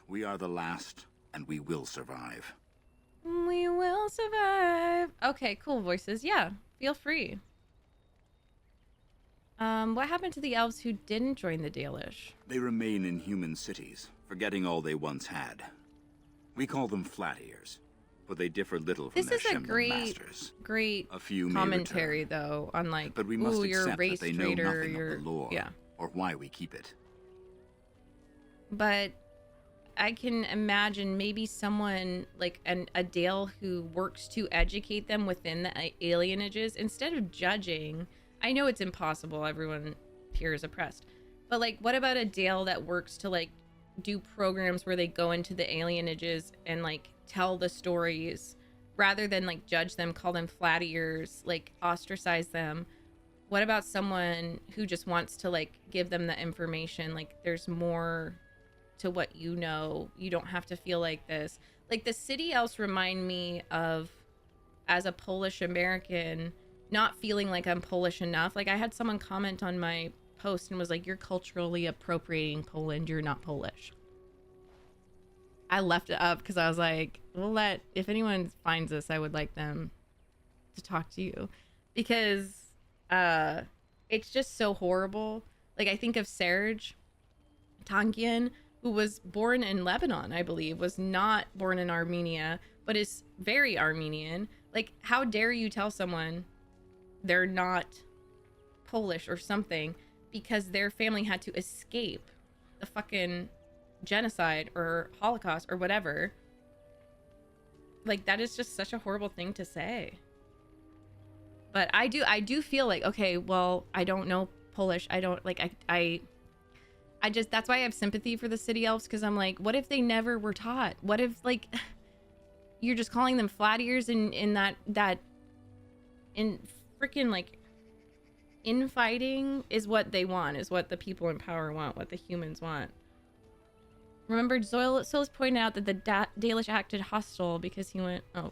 We are the last, and we will survive. We will survive. Okay, cool, Voices. Yeah, feel free. What happened to the elves who didn't join the Dalish? They remain in human cities, forgetting all they once had. We call them flat ears, but they differ little from This their is a Shemlen masters. great A few may commentary, return, though, on like, but we must ooh, you're a accept race that they know traitor. nothing You're, of the lore, yeah. or why we keep it. But I can imagine maybe someone like a Dale who works to educate them within the alienages instead of judging. I know it's impossible. Everyone here is oppressed. But like, what about a Dale that works to like do programs where they go into the alienages and like tell the stories rather than like judge them, call them flat ears, like ostracize them? What about someone who just wants to like give them the information? Like there's more to what you know. You don't have to feel like this. Like the city elves remind me of, as a Polish American, not feeling like I'm Polish enough. Like I had someone comment on my post and was like, you're culturally appropriating Poland, you're not Polish. I left it up because I was like, well, if anyone finds this, I would like them to talk to you, because it's just so horrible. Like I think of Serge Tankian, who was born in Lebanon, I believe, was not born in Armenia, but is very Armenian. Like, how dare you tell someone they're not Polish or something because their family had to escape the fucking genocide or Holocaust or whatever. Like, that is just such a horrible thing to say. But I do feel like, okay, well, I don't know Polish. I don't, like, I just, that's why I have sympathy for the city elves, because I'm like, what if they never were taught? What if, like, you're just calling them flat ears in that in freaking, like, infighting is what they want, is what the people in power want, what the humans want. Remember, Solus pointed out that the Dalish acted hostile because he went, oh,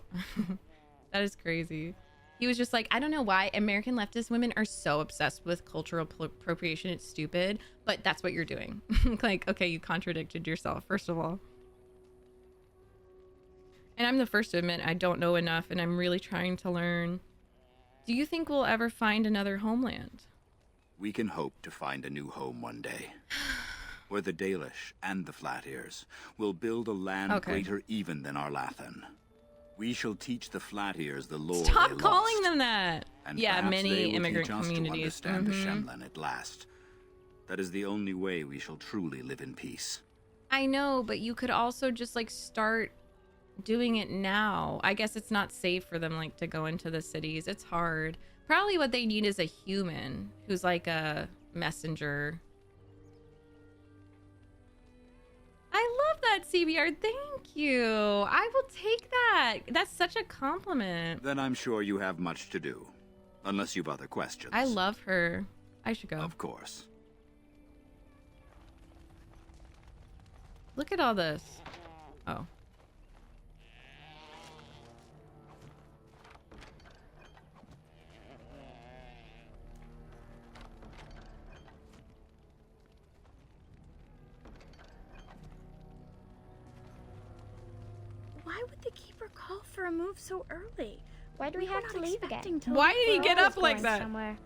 that is crazy. He was just like, I don't know why American leftist women are so obsessed with cultural appropriation. It's stupid, but that's what you're doing. Like, okay, you contradicted yourself, first of all. And I'm the first to admit I don't know enough, and I'm really trying to learn. Do you think we'll ever find another homeland? We can hope to find a new home one day. Where the Dalish and the Flat Ears will build a land greater even than Arlathan. We shall teach the Flat Ears the lore Stop they calling lost, them that. and Yeah, perhaps many they will immigrant teach us communities. to understand the Shemlan at last. That is the only way we shall truly live in peace. I know, but you could also just like start doing it now. I guess it's not safe for them like to go into the cities. It's hard. Probably what they need is a human who's like a messenger. I love that, CBR. Thank you. I will take that. That's such a compliment. Then I'm sure you have much to do. Unless you've other questions. I love her. I should go. Of course. Look at all this. Oh. Why would the Keeper call for a move so early? Why do we have to leave again? Why did he get up like that? Somewhere.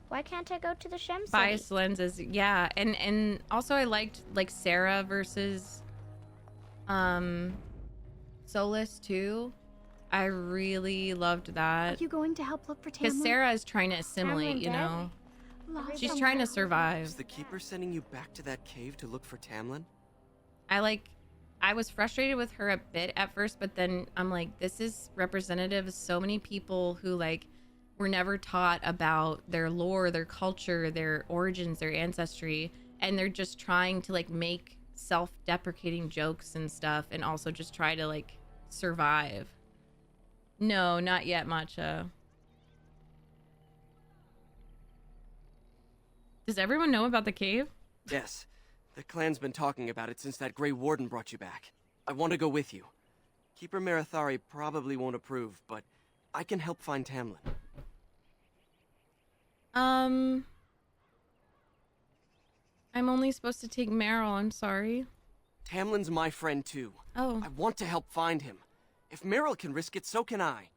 Why can't I go to the Shem City? Biased lenses, yeah. And also I liked like Sarah versus Solus too. I really loved that. Are you going to help look for Tamlin? Because Sarah is trying to assimilate, you know. She's trying to survive. Is the Keeper sending you back to that cave to look for Tamlin? I was frustrated with her a bit at first, but then I'm like, this is representative of so many people who like were never taught about their lore, their culture, their origins, their ancestry, and they're just trying to like make self-deprecating jokes and stuff and also just try to like survive. No, not yet, Matcha. Does everyone know about the cave? Yes. The clan's been talking about it since that Grey Warden brought you back. I want to go with you. Keeper Marathari probably won't approve, but I can help find Tamlin. I'm only supposed to take Meryl, I'm sorry. Tamlin's my friend too. Oh. I want to help find him. If Meryl can risk it, so can I.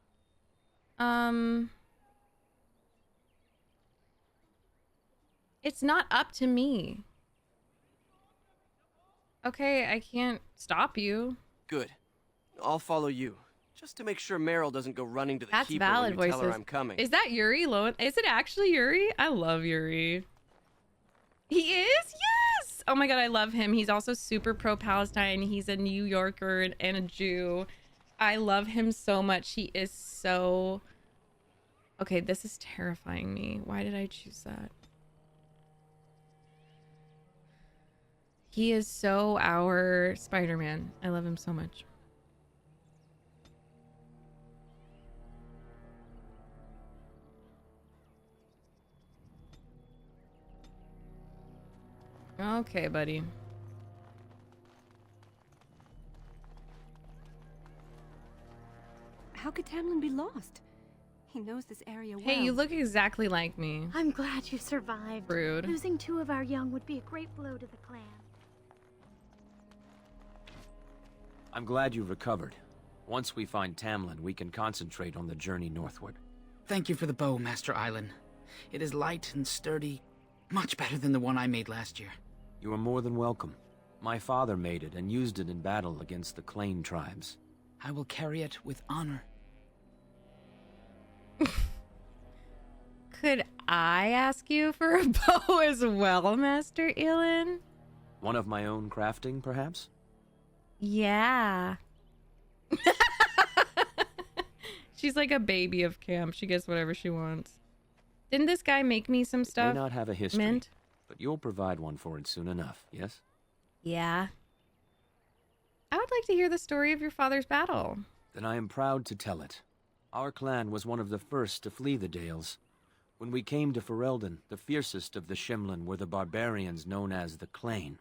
It's not up to me. Okay, I can't stop you. Good. I'll follow you. Just to make sure Meryl doesn't go running to the That's Keeper valid when you tell her voices. I'm coming. Is that Yuri Lowen? Is it actually Yuri? I love Yuri. He is? Yes! Oh my god, I love him. He's also super pro-Palestine. He's a New Yorker and a Jew. I love him so much. He is so... Okay, this is terrifying me. Why did I choose that? He is so our Spider-Man. I love him so much. Okay, buddy. How could Tamlin be lost? He knows this area well. Hey, you look exactly like me. I'm glad you survived. Rude. Losing 2 of our young would be a great blow to the clan. I'm glad you recovered. Once we find Tamlin, we can concentrate on the journey northward. Thank you for the bow, Master Island. It is light and sturdy, much better than the one I made last year. You are more than welcome. My father made it and used it in battle against the Clane tribes. I will carry it with honor. Could I ask you for a bow as well, Master Ilin? One of my own crafting, perhaps? Yeah. She's like a baby of camp. She gets whatever she wants. Didn't this guy make me some stuff? It may not have a history, Mint? but you'll provide one for it soon enough, yes? Yeah. I would like to hear the story of your father's battle. Then I am proud to tell it. Our clan was one of the first to flee the Dales. When we came to Ferelden, the fiercest of the Shemlin were the barbarians known as the Clane.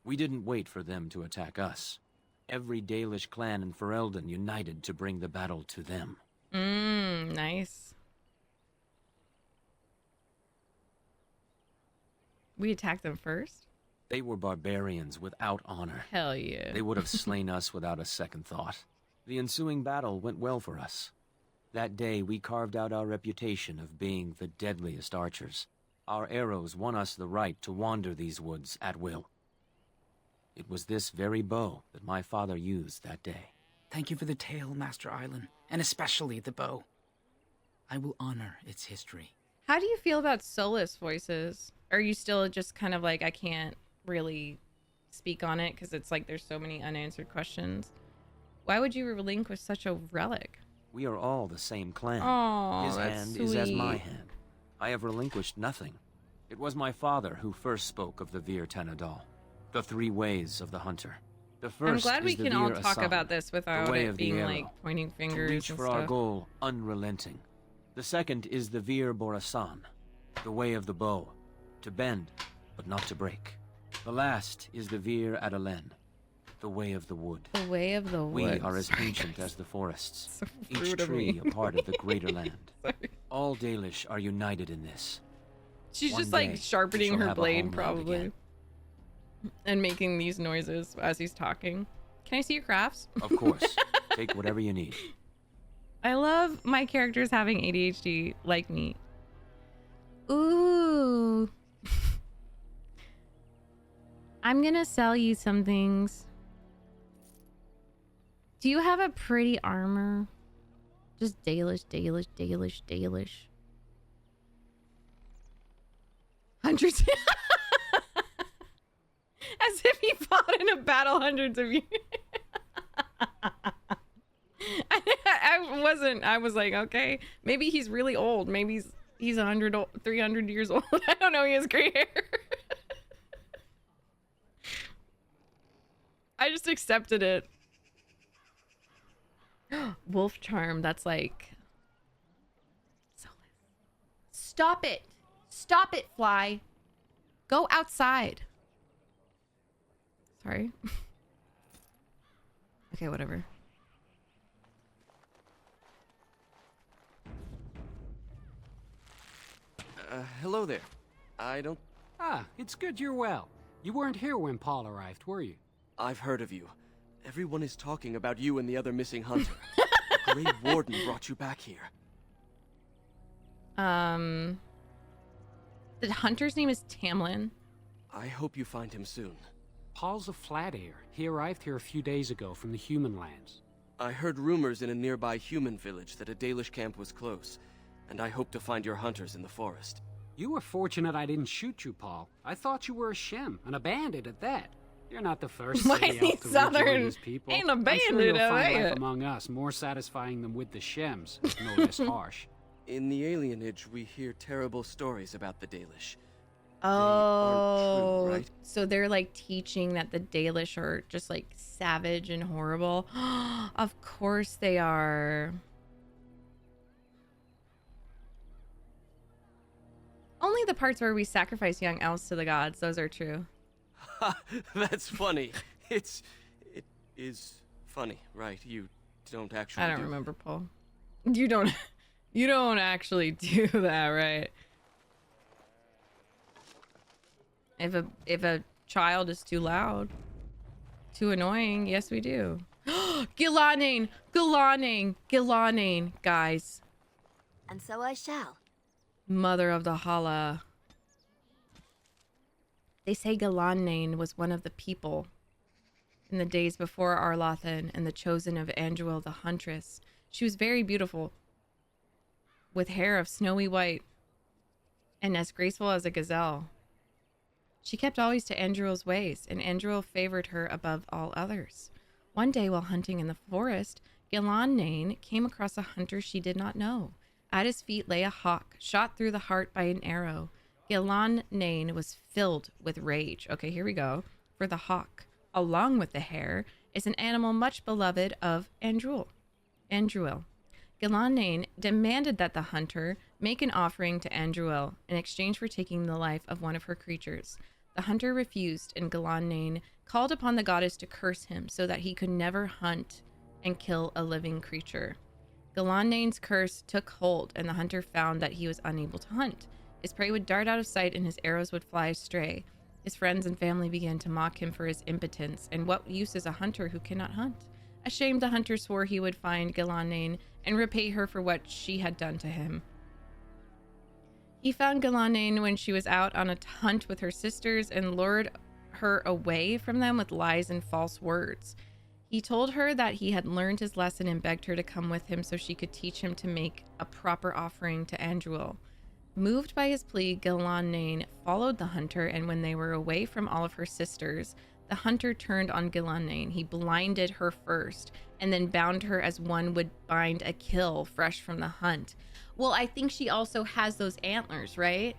We didn't wait for them to attack us. Every Dalish clan in Ferelden united to bring the battle to them. Nice. We attacked them first? They were barbarians without honor. Hell yeah. They would have slain us without a second thought. The ensuing battle went well for us. That day, we carved out our reputation of being the deadliest archers. Our arrows won us the right to wander these woods at will. It was this very bow that my father used that day. Thank you for the tale, Master Island, and especially the bow. I will honor its history. How do you feel about Solus voices? Are you still just kind of like, I can't really speak on it because it's like there's so many unanswered questions? Why would you relinquish such a relic? We are all the same clan. Aww, His that's hand is as my sweet. hand. I have relinquished nothing. It was my father who first spoke of the Vir Tanadal, the three ways of the hunter. The first I'm glad we is the can all Vir talk Assam, about this without the way it of the being arrow, like pointing fingers to reach and for stuff. our goal unrelenting. The second is the Vir Borasan, the way of the bow, to bend but not to break. The last is the Vir Adalen, the way of the wood. The way of the We woods. are as ancient as the forests, So each rude of tree me. a part of the greater land. All Dalish are united in this. She's One just like day, sharpening we shall her have a blade homeland probably. again. And making these noises as he's talking. Can I see your crafts? Of course. Take whatever you need. I love my characters having ADHD like me. Ooh. I'm gonna sell you some things. Do you have a pretty armor? Just Dalish, Dalish, Dalish, Dalish. Hundreds. As if he fought in a battle hundreds of years. I was like, okay, maybe he's really old. Maybe he's 300 years old. I don't know. He has gray hair. I just accepted it. Wolf charm. That's like. Stop it. Stop it, fly. Go outside. Sorry. Okay, whatever. Hello there. I don't... Ah, it's good you're well. You weren't here when Paul arrived, were you? I've heard of you. Everyone is talking about you and the other missing hunter. The Grey Warden brought you back here. The hunter's name is Tamlin. I hope you find him soon. Paul's a flat air. He arrived here a few days ago from the human lands. I heard rumors in a nearby human village that a Dalish camp was close, and I hope to find your hunters in the forest. You were fortunate I didn't shoot you, Paul. I thought you were a Shem, an bandit at that. You're not the first city elf to rejoin his people. Ain't a I'm bandit, sure you'll am find I? life among us more satisfying than with the Shems, if no less harsh. In the alienage, we hear terrible stories about the Dalish. Oh, true, right? So they're like teaching that the Dalish are just like savage and horrible. Of course they are. Only the parts where we sacrifice young elves to the gods, those are true. That's funny. It is funny, right? You don't actually I don't remember, Paul. You don't actually do that, right? If a child is too loud, too annoying, yes we do. Gillanane, guys. And so I shall. Mother of the Hala. They say Gillanane was one of the people in the days before Arlathan and the chosen of Andruil the Huntress. She was very beautiful, with hair of snowy white, and as graceful as a gazelle. She kept always to Andruil's ways, and Andruil favored her above all others. One day while hunting in the forest, Gillanane came across a hunter she did not know. At his feet lay a hawk, shot through the heart by an arrow. Gillanane was filled with rage. Okay, here we go. For the hawk, along with the hare, is an animal much beloved of Andruil. Gillanane demanded that the hunter make an offering to Andruel in exchange for taking the life of one of her creatures. The hunter refused, and Galanane called upon the goddess to curse him so that he could never hunt and kill a living creature. Galanane's curse took hold, and the hunter found that he was unable to hunt. His prey would dart out of sight, and his arrows would fly astray. His friends and family began to mock him for his impotence, and what use is a hunter who cannot hunt? Ashamed, the hunter swore he would find Galanane and repay her for what she had done to him. He found Galanane when she was out on a hunt with her sisters and lured her away from them with lies and false words. He told her that he had learned his lesson and begged her to come with him so she could teach him to make a proper offering to Andruel. Moved by his plea, Galanane followed the hunter, and when they were away from all of her sisters, the hunter turned on Galanane. He blinded her first, and then bound her as one would bind a kill fresh from the hunt. Well, I think she also has those antlers, right?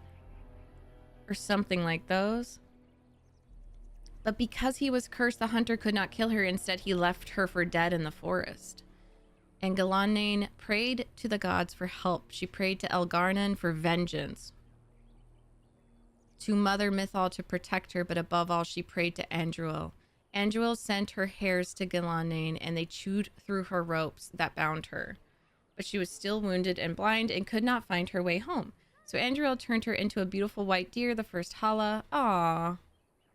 Or something like those. But because he was cursed, the hunter could not kill her. Instead, he left her for dead in the forest. And Galanane prayed to the gods for help. She prayed to Elgarnan for vengeance, to Mother Mythal to protect her, but above all, she prayed to Andruel. Andruel sent her hairs to Galanane, and they chewed through her ropes that bound her. But she was still wounded and blind and could not find her way home. So Andruel turned her into a beautiful white deer, the first Hala. Aww.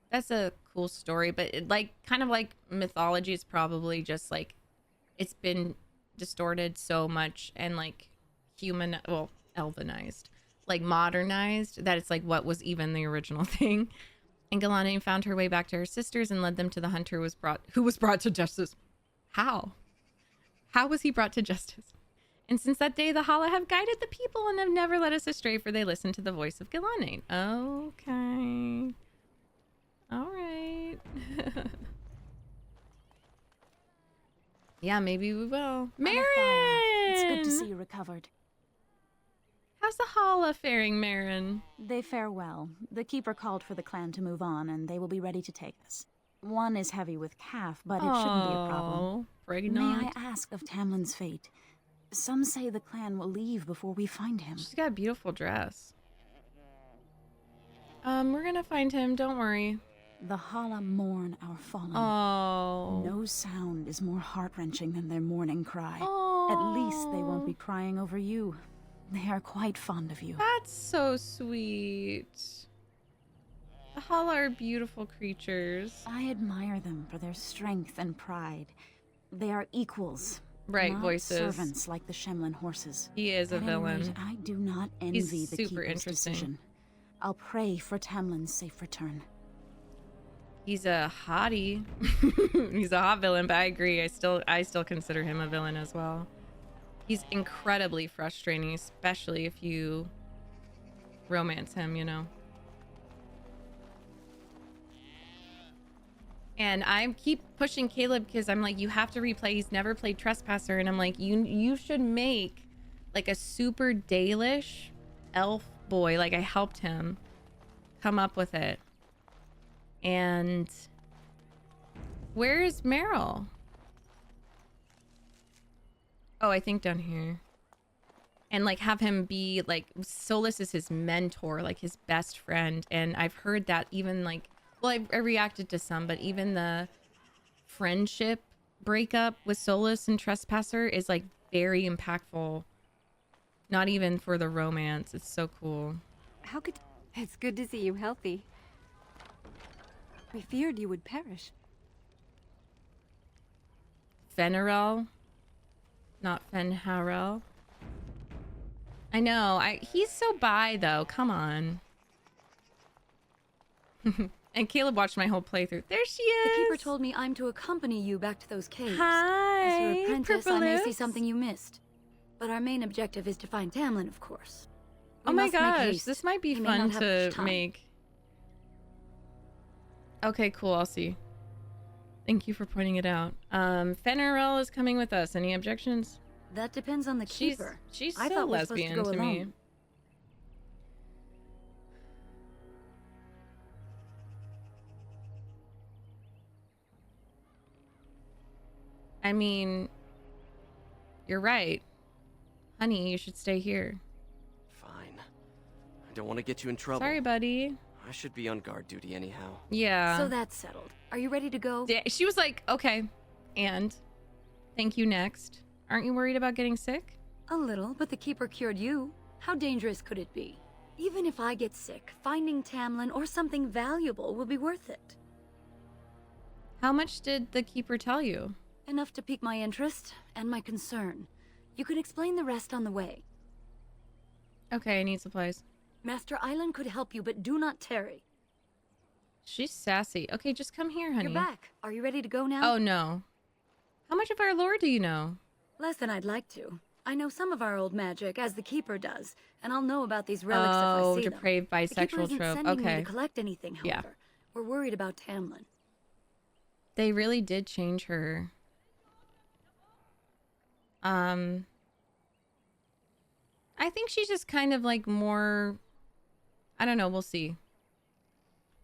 That's a cool story, but it, like, kind of like mythology is probably just like, it's been distorted so much and like elvenized, like modernized, that it's like what was even the original thing. And Galanane found her way back to her sisters and led them to the hunter who was brought to justice. How was he brought to justice? And since that day, the Hala have guided the people and have never led us astray, for they listen to the voice of Galanane. Okay. All right. Yeah, maybe we will. Marion! It's good to see you recovered. How's the Hala faring, Marin? They fare well. The keeper called for the clan to move on, and they will be ready to take us. One is heavy with calf, but it shouldn't be a problem. Pregnant. May I ask of Tamlin's fate? Some say the clan will leave before we find him. She's got a beautiful dress. We're gonna find him, don't worry. The Hala mourn our fallen. Oh. No sound is more heart-wrenching than their mourning cry. Oh. At least they won't be crying over you. They are quite fond of you. That's so sweet. The Hala are beautiful creatures. I admire them for their strength and pride. They are equals. Right, not voices. Servants like the Shemlin horses. He is a At any villain. rate, I do not envy He's the super keeper's interesting. decision. I'll pray for Tamlin's safe return. He's a hottie. He's a hot villain, but I agree. I still consider him a villain as well. He's incredibly frustrating, especially if you romance him, you know. And I keep pushing Caleb because I'm like, you have to replay. He's never played Trespasser, and I'm like, you should make like a super Dalish elf boy. Like, I helped him come up with it. And where is Meryl? Oh, I think down here. And like have him be like, Solus is his mentor, like his best friend. And I've heard that even like, well, I reacted to some, but even the friendship breakup with Solus and Trespasser is like very impactful. Not even for the romance. It's so cool. How could... It's good to see you healthy. We feared you would perish. Fenarel, not Fenharel. I know. He's so bi though. Come on. And Caleb watched my whole playthrough. There she is. The keeper told me I'm to accompany you back to those caves. Hi, As her apprentice, I may see Purple something you missed. But our main objective is to find Tamlin, of course. Oh We my must make gosh, haste. this might be He may fun not have to much time. make. Okay, cool. I'll see. Thank you for pointing it out. Fenarel is coming with us. Any objections? That depends on the keeper. She's I so thought we're supposed to lesbian go to me. alone. I mean, you're right. Honey, you should stay here. I don't want to get you in trouble. Sorry, buddy. I should be on guard duty anyhow. Yeah. So that's settled. Are you ready to go? Yeah, she was like, okay, and thank you, next. Aren't you worried about getting sick? A little, but the Keeper cured you. How dangerous could it be? Even if I get sick, finding Tamlin or something valuable will be worth it. How much did the Keeper tell you? Enough to pique my interest and my concern. You can explain the rest on the way. Okay, I need supplies. Master Island could help you, but do not tarry. She's sassy. Okay, just come here, honey. You're back. Are you ready to go now? Oh, no. How much of our lore do you know? Less than I'd like to. I know some of our old magic, as the Keeper does, and I'll know about these relics if I see them. Depraved bisexual the Keeper isn't trope. sending Okay. me to collect anything, however. Yeah. We're worried about Tamlin. They really did change her. I think she's just kind of like more... I don't know, we'll see.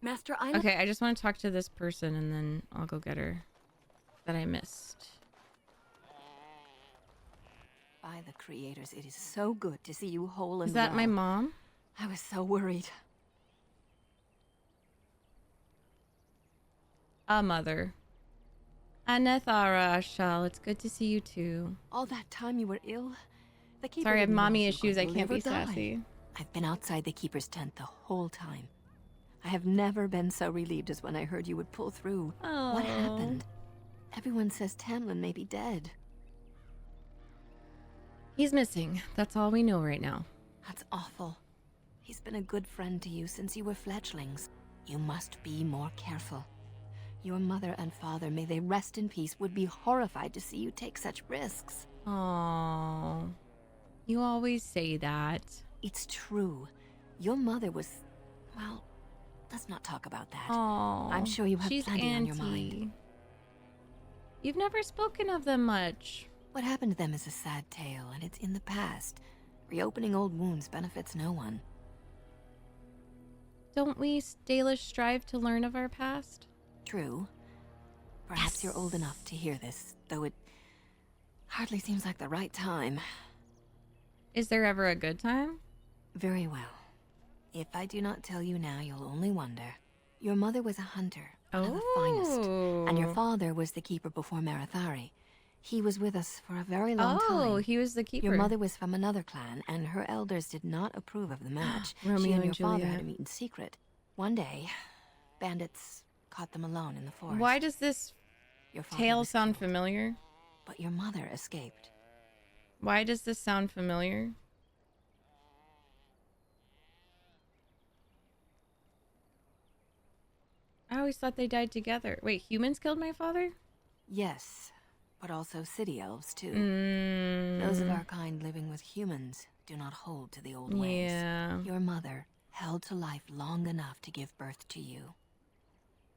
Master Island... Okay, I just want to talk to this person and then I'll go get her. That I missed. By the creators, it is so good to see you whole and Is that well. my mom? I was so worried. A mother. Anathara Ashal, it's good to see you too. All that time you were ill. The Keeper Sorry, I have didn't know mommy if you issues. were I gonna can't live be or die. sassy. I've been outside the Keeper's tent the whole time. I have never been so relieved as when I heard you would pull through. What happened? Everyone says Tamlin may be dead. He's missing. That's all we know right now. That's awful. He's been a good friend to you since you were fledglings. You must be more careful. Your mother and father, may they rest in peace, would be horrified to see you take such risks. Oh, you always say that. It's true. Your mother was... well, let's not talk about that. Oh, I'm sure you have she's plenty on your auntie. mind. You've never spoken of them much. What happened to them is a sad tale, and it's in the past. Reopening old wounds benefits no one. Don't we Dalish strive to learn of our past? True. Perhaps you're old enough to hear this, though it hardly seems like the right time. Is there ever a good time? Very well. If I do not tell you now, you'll only wonder. Your mother was a hunter, one of the finest, and your father was the Keeper before Marathari. He was with us for a very long time. Oh, he was the Keeper. Your mother was from another clan, and her elders did not approve of the match. Romeo she and your and father Juliet. had to meet in secret. One day, bandits caught them alone in the forest. Why does this Your father tale was sound killed, familiar? but your mother escaped. Why does this sound familiar? I always thought they died together. Wait, humans killed my father? Yes, but also city elves, too. Mm. Those of our kind living with humans do not hold to the old ways. Yeah. Your mother held to life long enough to give birth to you.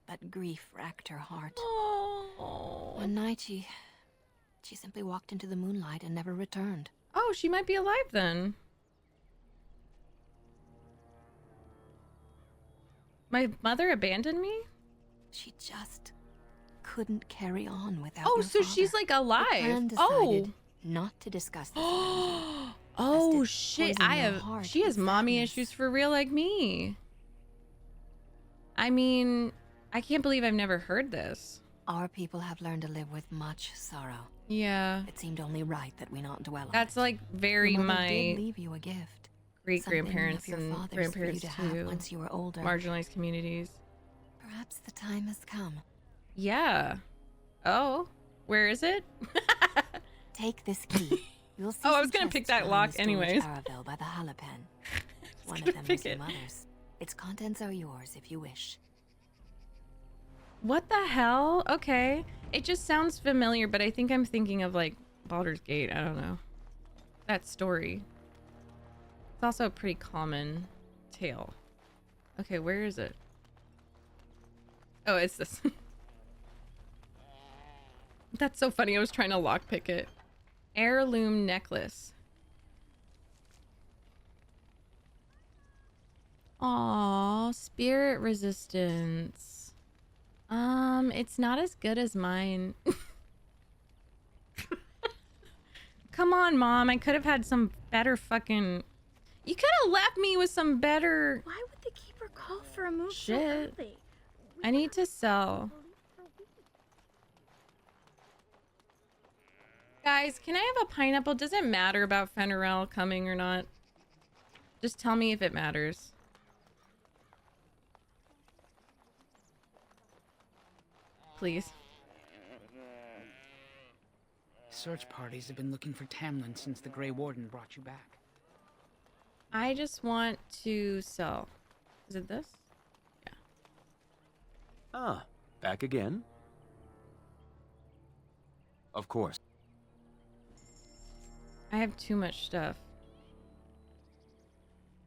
But grief racked her heart. Oh. One night she simply walked into the moonlight and never returned. Oh, she might be alive then. My mother abandoned me? She just couldn't carry on without Oh, your so father. she's like alive. The clan decided not to discuss this. Oh Lest it shit, poison I your have heart she has with mommy sadness. issues for real like me. I mean, I can't believe I've never heard this. Our people have learned to live with much sorrow. Yeah. It seemed only right that we not dwell on That's it. like very Your mother my did leave you a gift. great Something grandparents of your and father's for grandparents you to have too. once you were older. Marginalized communities. Perhaps the time has come. Yeah. Oh, where is it? Take this key. You'll see Oh, I was some gonna pick chests that behind lock the storage anyways. caravel by the Halapen. One gonna of them pick was your it. mother's. Its contents are yours if you wish. What the hell? Okay. It just sounds familiar, but I think I'm thinking of like Baldur's Gate. I don't know. That story. It's also a pretty common tale. Okay, where is it? Oh, it's this. That's so funny. I was trying to lockpick it. Heirloom necklace. Aw, spirit resistance. It's not as good as mine. Come on, Mom. I could have had some better fucking... You could have left me with some better... Why would the keeper call for a move shit. so early? I need to sell. Guys, can I have a pineapple? Does it matter about Fenrirel coming or not? Just tell me if it matters. Please. Search parties have been looking for Tamlin since the Grey Warden brought you back. I just want to sell. Is it this? Yeah. Ah, back again? Of course. I have too much stuff.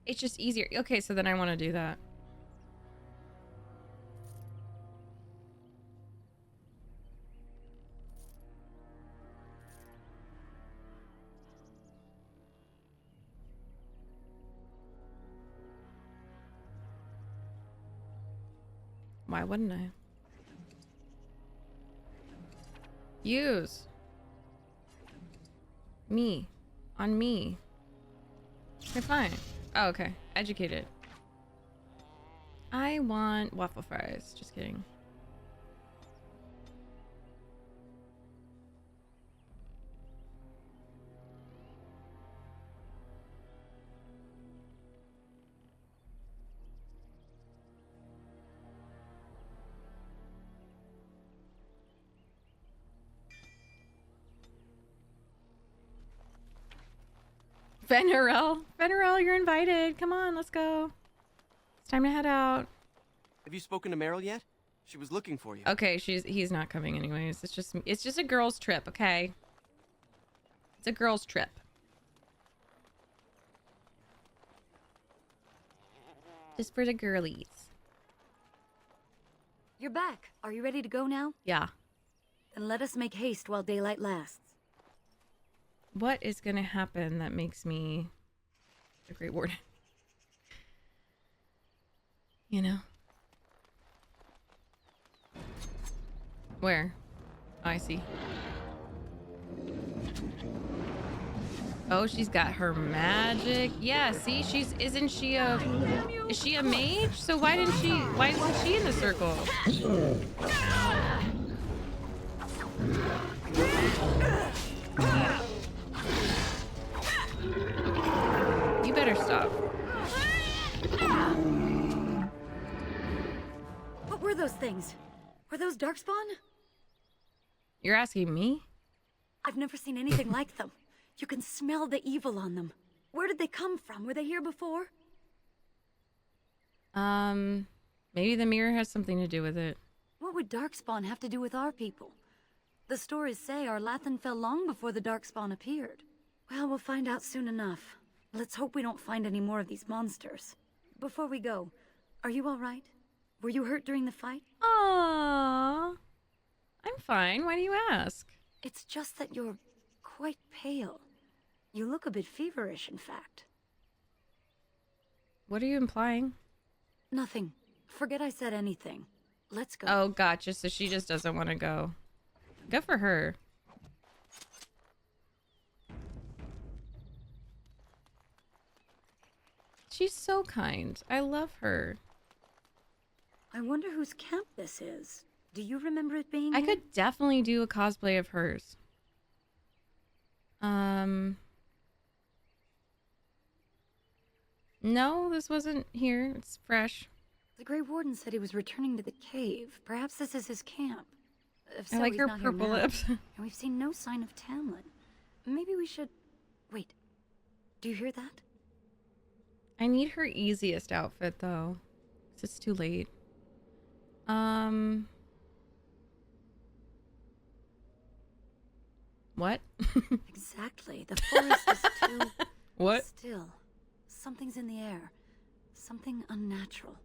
It's just easier. Okay, so then I want to do that. Why wouldn't I? Use. Me. On me. Okay, fine. Oh, okay. Educated. I want waffle fries. Just kidding. Fenrirel, you're invited. Come on, let's go. It's time to head out. Have you spoken to Meryl yet? She was looking for you. Okay, he's not coming anyways. It's just a girls' trip, okay? It's a girls' trip. Just for the girlies. You're back. Are you ready to go now? Yeah. Then let us make haste while daylight lasts. What is gonna happen that makes me a Great Warden? You know? Where? Oh, I see. Oh, she's got her magic. Yeah, see, is she a mage? So why isn't she in the circle? You better stop. What were those things? Were those darkspawn? You're asking me? I've never seen anything like them. You can smell the evil on them. Where did they come from? Were they here before? Maybe the mirror has something to do with it. What would darkspawn have to do with our people? The stories say our Lathan fell long before the darkspawn appeared. Well, we'll find out soon enough. Let's hope we don't find any more of these monsters. Before we go, are you all right? Were you hurt during the fight? Aww. I'm fine. Why do you ask? It's just that you're quite pale. You look a bit feverish, in fact. What are you implying? Nothing. Forget I said anything. Let's go. Oh, gotcha. So she just doesn't want to go. Good for her. She's so kind. I love her. I wonder whose camp this is. Do you remember it being I here? could definitely do a cosplay of hers. No, this wasn't here. It's fresh. The Grey Warden said he was returning to the cave. Perhaps this is his camp. If so, I like he's her not here purple now. lips. And we've seen no sign of Tamlin. Maybe we should... Wait. Do you hear that? I need her easiest outfit, though. 'Cause it's too late. What? Exactly. The forest is too... What? Still. Something's in the air. Something unnatural.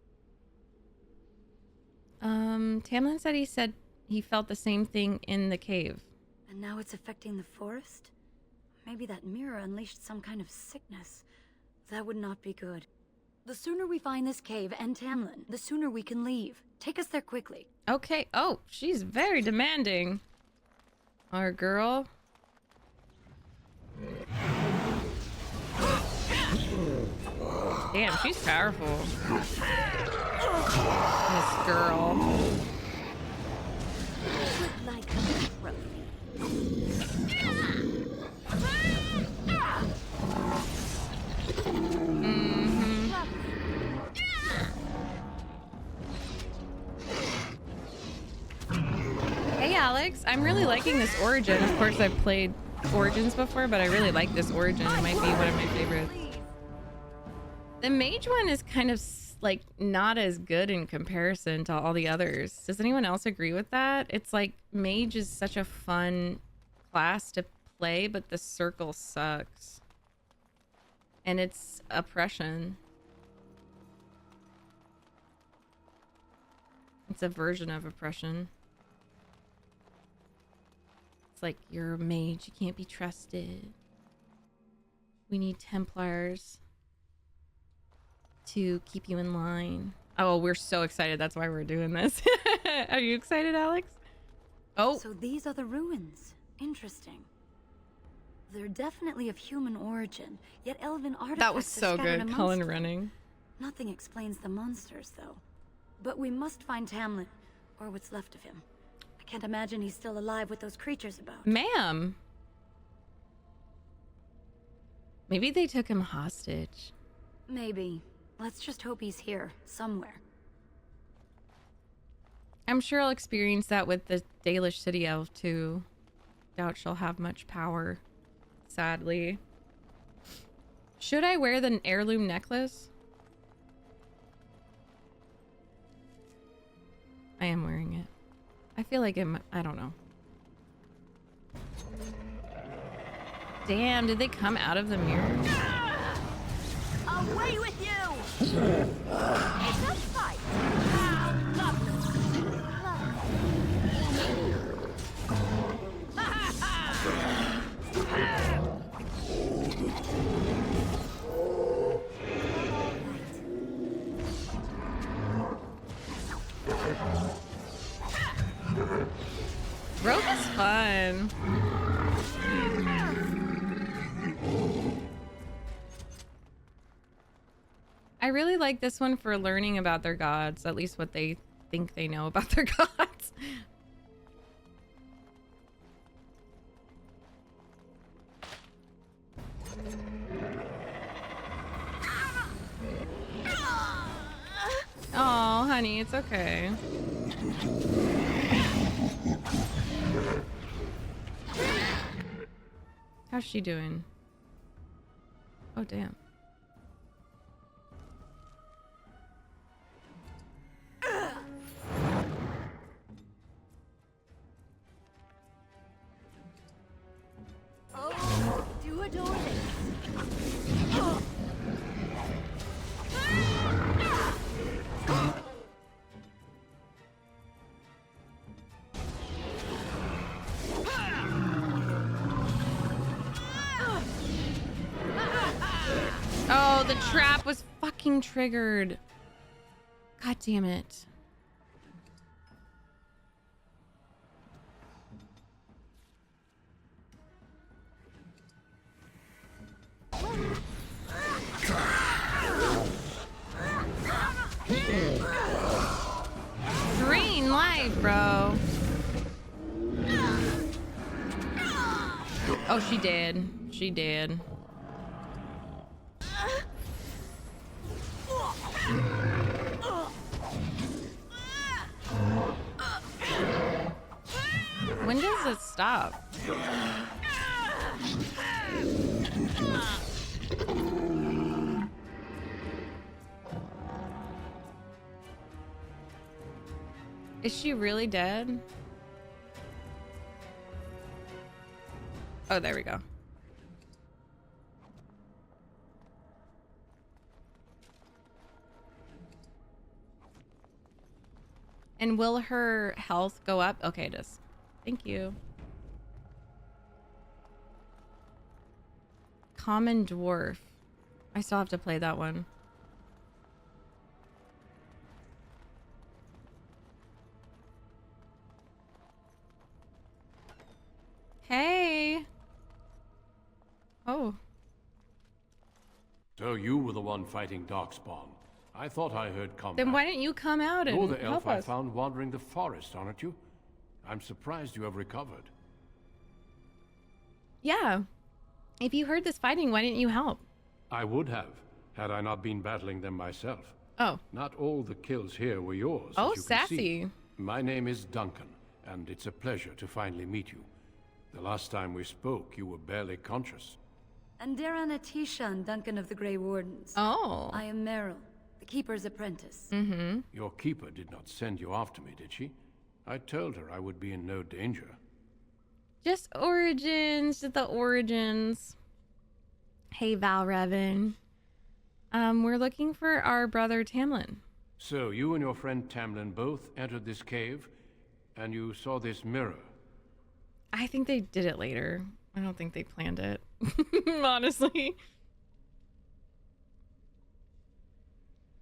Tamlin said he felt the same thing in the cave. And now it's affecting the forest? Maybe that mirror unleashed some kind of sickness. That would not be good. The sooner we find this cave and Tamlin, the sooner we can leave. Take us there quickly. Okay. Oh, she's very demanding. Our girl. Damn, she's powerful. This girl. Hey Alex, I'm really liking this origin. Of course I've played origins before, but I really like this origin. It might be one of my favorites. The mage one is kind of like not as good in comparison to all the others. Does anyone else agree with that? It's like mage is such a fun class to play, but the circle sucks. And it's oppression. It's a version of oppression. It's like, you're a mage, you can't be trusted. We need Templars to keep you in line. Oh, we're so excited. That's why we're doing this. Are you excited, Alex? Oh. So these are the ruins. Interesting. They're definitely of human origin, yet elven artifacts That was so good. Cullen running. Nothing explains the monsters, though. But we must find Tamlin, or what's left of him. I can't imagine he's still alive with those creatures about. Ma'am. Maybe they took him hostage. Maybe. Let's just hope he's here, somewhere. I'm sure I'll experience that with the Dalish city elf too. Doubt she'll have much power, sadly. Should I wear the heirloom necklace? I am wearing it. I feel like I don't know. Damn, did they come out of the mirror? Away with you! It's a fight! Rogue is fun. I really like this one for learning about their gods, at least what they think they know about their gods. Oh, honey, it's okay. How's she doing? Oh, damn. Oh, do adore this. Oh, the trap was fucking triggered. God damn it. Green light, bro. Oh, she did. She did. When does it stop? Is she really dead? Oh, there we go. And will her health go up? Okay, it is. Thank you. Common Dwarf. I still have to play that one. Hey. Oh. So you were the one fighting Darkspawn. I thought I heard combat. Then why didn't you come out and You're the help elf I us? found wandering the forest, aren't you? I'm surprised you have recovered. Yeah. If you heard this fighting, why didn't you help? I would have, had I not been battling them myself. Oh. Not all the kills here were yours. Oh, as you can see. sassy. My name is Duncan, and it's a pleasure to finally meet you. The last time we spoke, you were barely conscious. And Darana Tishan, Duncan of the Grey Wardens. Oh. I am Meryl, the Keeper's apprentice. Mm-hmm. Your keeper did not send you after me, did she? I told her I would be in no danger. Just origins, just the origins. Hey, Valrevan. We're looking for our brother Tamlin. So, you and your friend Tamlin both entered this cave, and you saw this mirror. I think they did it later. I don't think they planned it. Honestly.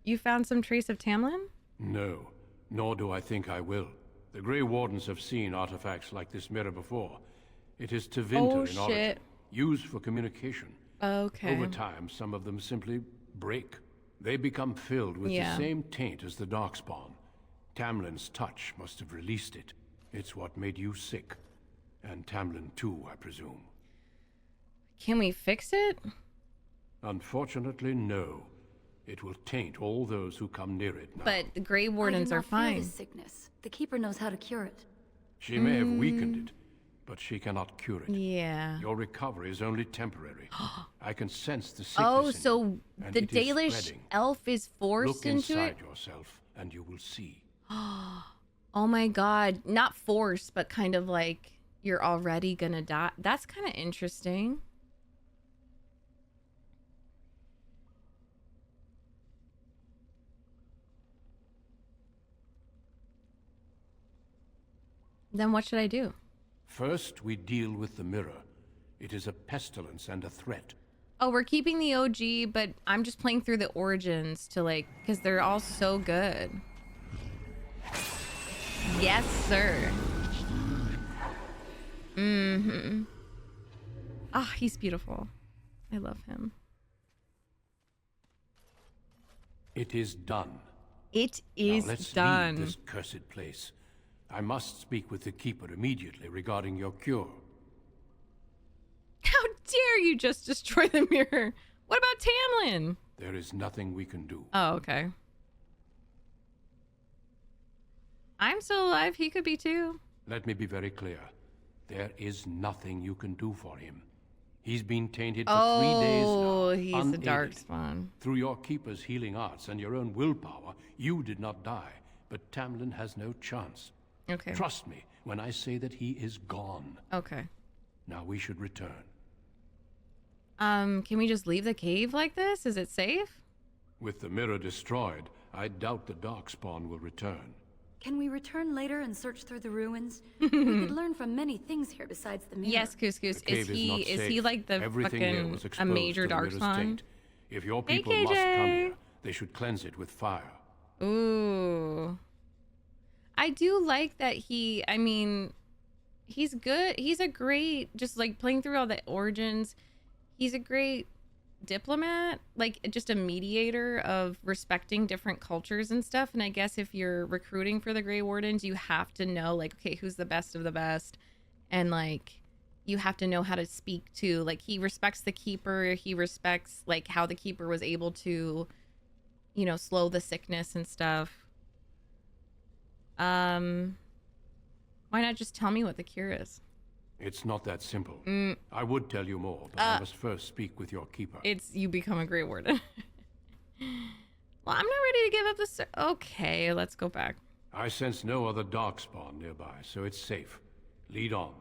You found some trace of Tamlin? No, nor do I think I will. The Grey Wardens have seen artifacts like this mirror before. It is Tevinter in origin, used for communication. Okay. Over time, some of them simply break. They become filled with the same taint as the Darkspawn. Tamlin's touch must have released it. It's what made you sick. And Tamlin too, I presume. Can we fix it? Unfortunately, no. It will taint all those who come near it now. But the Grey Wardens are fine. This sickness. The Keeper knows how to cure it. She may have weakened it, but she cannot cure it. Yeah. Your recovery is only temporary. I can sense the sickness Oh, so in you, the Dalish elf is forced into it? Look inside yourself, and you will see. Oh my god. Not forced, but kind of like you're already gonna die. That's kind of interesting. Then what should I do? First, we deal with the mirror. It is a pestilence and a threat. Oh, we're keeping the OG, but I'm just playing through the origins to like, because they're all so good. Yes, sir. Mm-hmm. Ah, he's beautiful. I love him. It is done. It is now let's done. leave this cursed place. I must speak with the Keeper immediately regarding your cure. How dare you just destroy the mirror? What about Tamlin? There is nothing we can do. Oh, okay. I'm still alive. He could be too. Let me be very clear. There is nothing you can do for him. He's been tainted for 3 days now. Oh, he's unaided. a Darkspawn. Through your Keeper's healing arts and your own willpower, you did not die. But Tamlin has no chance. Okay. Trust me when I say that he is gone. Okay. Now we should return. Can we just leave the cave like this? Is it safe? With the mirror destroyed, I doubt the Darkspawn will return. Can we return later and search through the ruins? We could learn from many things here besides the mirror. Yes, Couscous. Is he like the Everything here fucking was a exposed major to the mirror's Darkspawn? taint. If your Hey, people must come KJ. here, they should cleanse it with fire. Ooh. I do like that I mean, he's good. He's a great, just like playing through all the origins, he's a great diplomat, like just a mediator of respecting different cultures and stuff. And I guess if you're recruiting for the Grey Wardens, you have to know, like, okay, who's the best of the best. And like, you have to know how to speak to, like, he respects the Keeper. He respects like how the Keeper was able to, you know, slow the sickness and stuff. Why not just tell me what the cure is? It's not that simple. I would tell you more, but I must first speak with your Keeper. It's you become a Grey Warden. Well, I'm not ready to give up this. Okay, let's go back. I sense no other Darkspawn nearby, so it's safe. Lead on.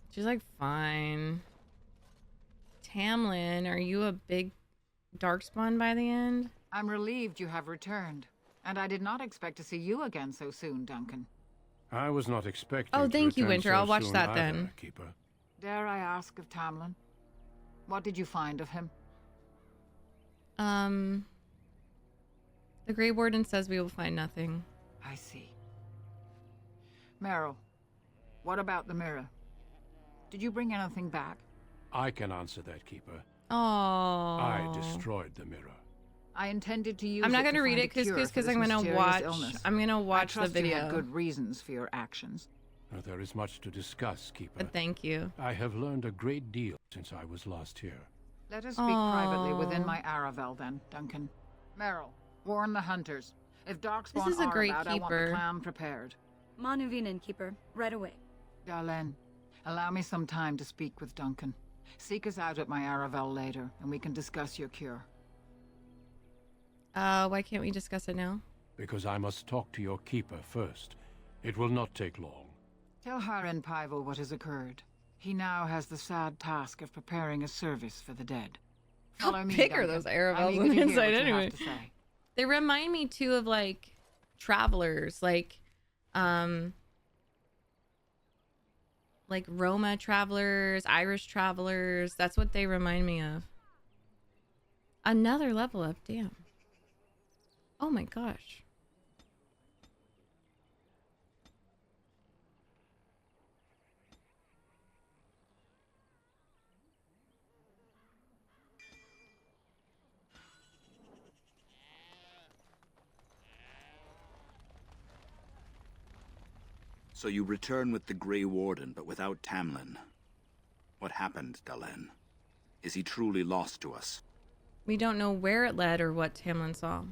She's like, fine. Tamlin, are you a big Darkspawn by the end? I'm relieved you have returned. And I did not expect to see you again so soon, Duncan. I was not expecting Oh, to thank you, return Winter. so I'll watch soon that either, then. Keeper. Dare I ask of Tamlin? What did you find of him? The Grey Warden says we will find nothing. I see. Meryl, what about the mirror? Did you bring anything back? I can answer that, Keeper. Oh. I destroyed the mirror. I intended to use I'm not going to read it because I'm gonna watch. I'm gonna watch the video. You had good reasons for your actions. There is much to discuss, Keeper. But thank you. I have learned a great deal since I was last here. Let us speak privately within my Aravel, then, Duncan. Merrill, warn the hunters. If Darkspawn This is a are great about, I want keeper. the clan prepared. Manuvinen, Keeper. Right away. Dalen, allow me some time to speak with Duncan. Seek us out at my Aravel later, and we can discuss your cure. Why can't we discuss it now? Because I must talk to your Keeper first. It will not take long. Tell Haren Pyvel what has occurred. He now has the sad task of preparing a service for the dead. Follow How me, big are Duncan. those I'm Aravels eager on to the hear inside what you anyway? have to say. They remind me too of like travelers, like Roma travelers, Irish travelers. That's what they remind me of. Another level up, damn. Oh my gosh. So you return with the Grey Warden, but without Tamlin. What happened, Dalen? Is he truly lost to us? We don't know where it led or what Tamlin saw.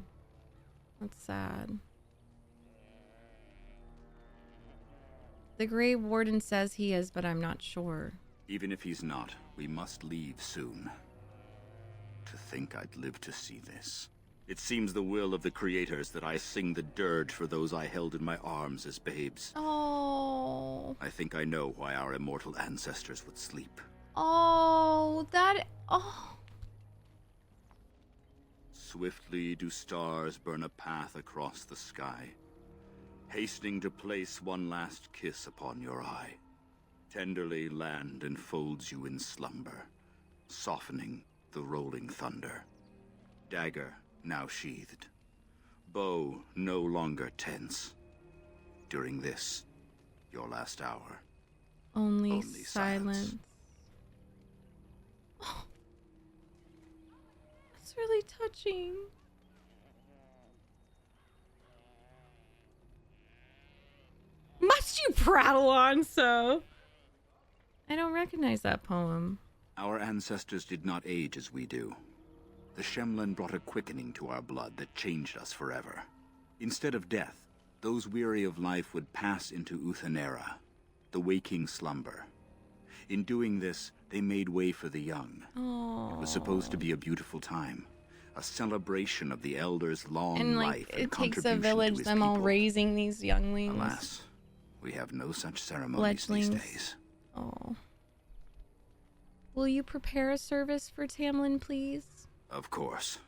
That's sad. The Grey Warden says he is, but I'm not sure. Even if he's not, we must leave soon. To think I'd live to see this. It seems the will of the creators that I sing the dirge for those I held in my arms as babes. Oh. I think I know why our immortal ancestors would sleep. Oh, that. Oh. Swiftly do stars burn a path across the sky, hastening to place one last kiss upon your eye. Tenderly land enfolds you in slumber, softening the rolling thunder. Dagger now sheathed, bow no longer tense. During this, your last hour. Only silence. Oh. That's really touching. Must you prattle on so? I don't recognize that poem. Our ancestors did not age as we do. The Shemlen brought a quickening to our blood that changed us forever. Instead of death, those weary of life would pass into Uthanera, the waking slumber. In doing this, they made way for the young. Aww. It was supposed to be a beautiful time, a celebration of the elders' long And life and it takes contribution a village, to his them all people. raising these younglings. Alas, we have no such ceremonies these days. Oh. Will you prepare a service for Tamlin, please? Of course.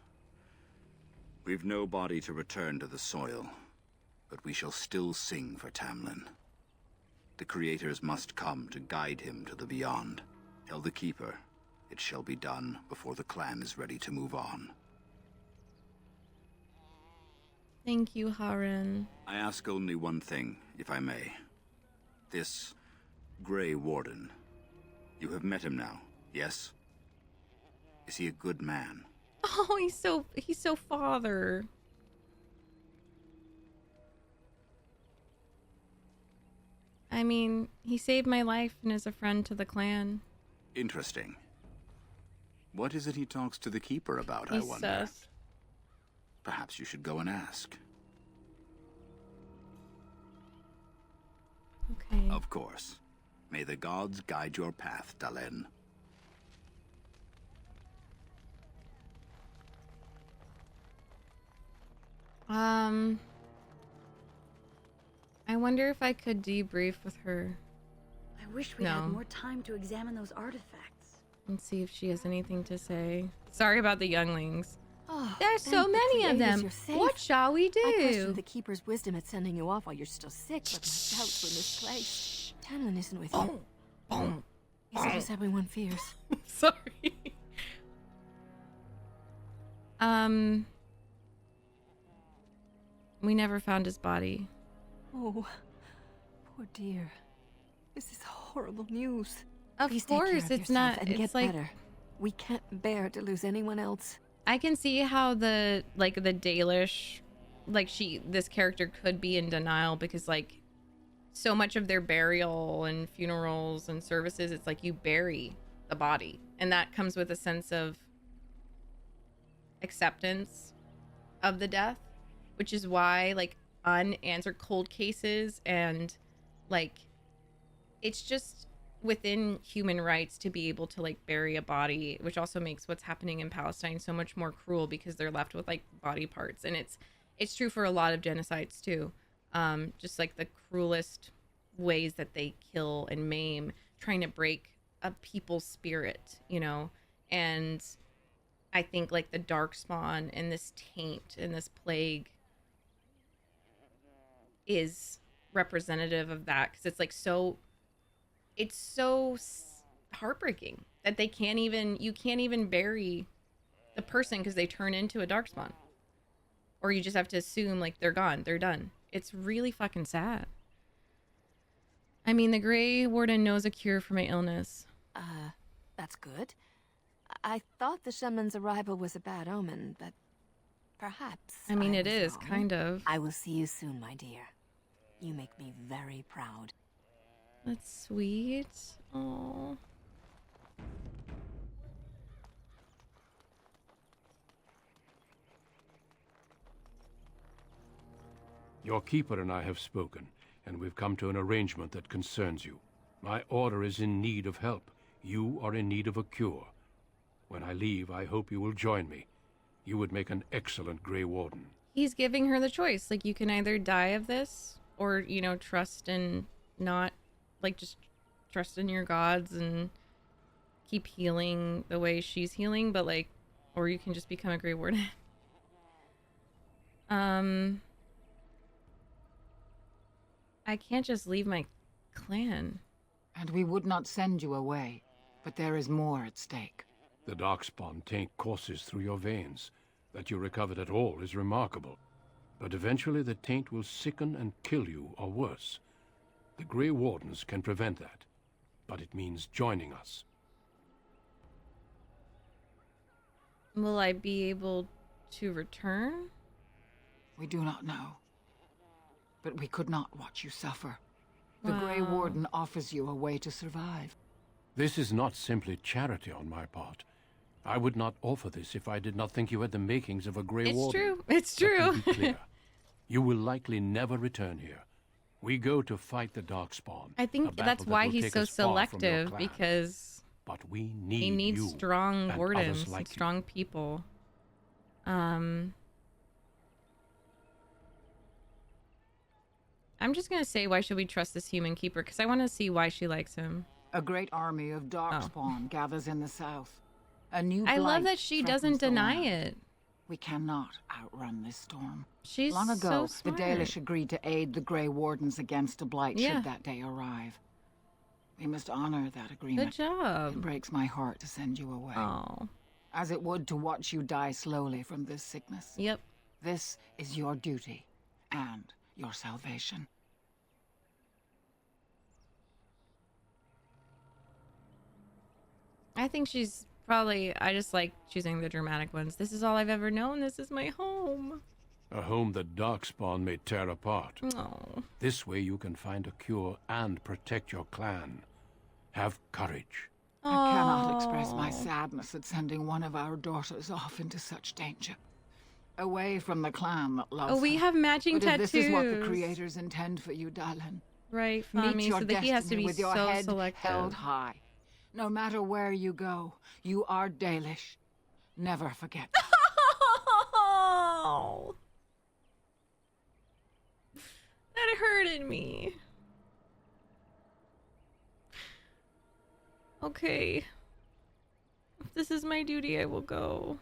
We've no body to return to the soil, but we shall still sing for Tamlin. The creators must come to guide him to the beyond. Tell the Keeper, it shall be done before the clan is ready to move on. Thank you, Haren. I ask only one thing, if I may. This Grey Warden. You have met him now, yes? Is he a good man? Oh, he's so father. I mean, he saved my life and is a friend to the clan. Interesting. What is it he talks to the Keeper about, I He's wonder? sus. Perhaps you should go and ask. Okay. Of course. May the gods guide your path, Dalen. I wonder if I could debrief with her I wish we had more time to examine those artifacts. and see if she has anything to say. Sorry about the younglings. Oh, There's thank so the many of creators them. you're safe. What shall we do? I question the Keeper's wisdom at sending you off while you're still sick, but my doubts were misplaced. Tamlin isn't with you. Is it as everyone fears? Sorry. We never found his body. Oh, poor dear. This is horrible news. Of Please take care course, of it's yourself not. and It's get like better. We can't bear to lose anyone else. I can see how the Dalish, this character could be in denial because like so much of their burial and funerals and services, it's like you bury the body, and that comes with a sense of acceptance of the death, which is why like unanswered cold cases and like it's just within human rights to be able to like bury a body, which also makes what's happening in Palestine so much more cruel because they're left with like body parts. And it's true for a lot of genocides too. Just like the cruelest ways that they kill and maim, trying to break a people's spirit, you know. And I think like the darkspawn and this taint and this plague is representative of that, because it's so heartbreaking that you can't even bury the person because they turn into a darkspawn, or you just have to assume like they're gone, they're done. It's really fucking sad. I mean, the Grey Warden knows a cure for my illness. That's good. I thought the shaman's arrival was a bad omen, but perhaps I mean, it was is, wrong. kind of. I will see you soon, my dear. You make me very proud. That's sweet. Oh. Your keeper and I have spoken, and we've come to an arrangement that concerns you. My order is in need of help. You are in need of a cure. When I leave, I hope you will join me. You would make an excellent Grey Warden. He's giving her the choice. Like, you can either die of this, or, you know, trust and not, like, just trust in your gods and keep healing the way she's healing, but, like, or you can just become a Grey Warden. I can't just leave my clan. And we would not send you away, but there is more at stake. The darkspawn taint courses through your veins. That you recovered at all is remarkable. But eventually the taint will sicken and kill you, or worse. The Grey Wardens can prevent that, but it means joining us. Will I be able to return? We do not know. But we could not watch you suffer. The Grey Warden offers you a way to survive. This is not simply charity on my part. I would not offer this if I did not think you had the makings of a Grey Warden. It's true. Let me be clear. You will likely never return here. We go to fight the Darkspawn. I think that's why he's so selective, because but we need he needs you strong and wardens, others like you. strong people. I'm just gonna say, why should we trust this human keeper? Because I want to see why she likes him. A great army of Darkspawn gathers in the south. A new I love blight that she threatens doesn't the deny land. it. We cannot outrun this storm. She's Long ago, so the smart. Dalish agreed to aid the Grey Wardens against a blight Yeah. should that day arrive. We must honor that agreement. Good job. It breaks my heart to send you away. Oh. As it would to watch you die slowly from this sickness. Yep. This is your duty and your salvation. I think she's probably, I just like choosing the dramatic ones. This is all I've ever known. This is my home. A home that Darkspawn may tear apart. Oh. This way you can find a cure and protect your clan. Have courage. I cannot express my sadness at sending one of our daughters off into such danger. Away from the clan that loves Oh, we her. have matching But if tattoos. this is what the creators intend for you, darling. Right, Meet Fami, your so that he has to destiny be with your so head selective. held high. No matter where you go, you are Dalish. Never forget. Oh. That hurted me. Okay. If this is my duty, I will go.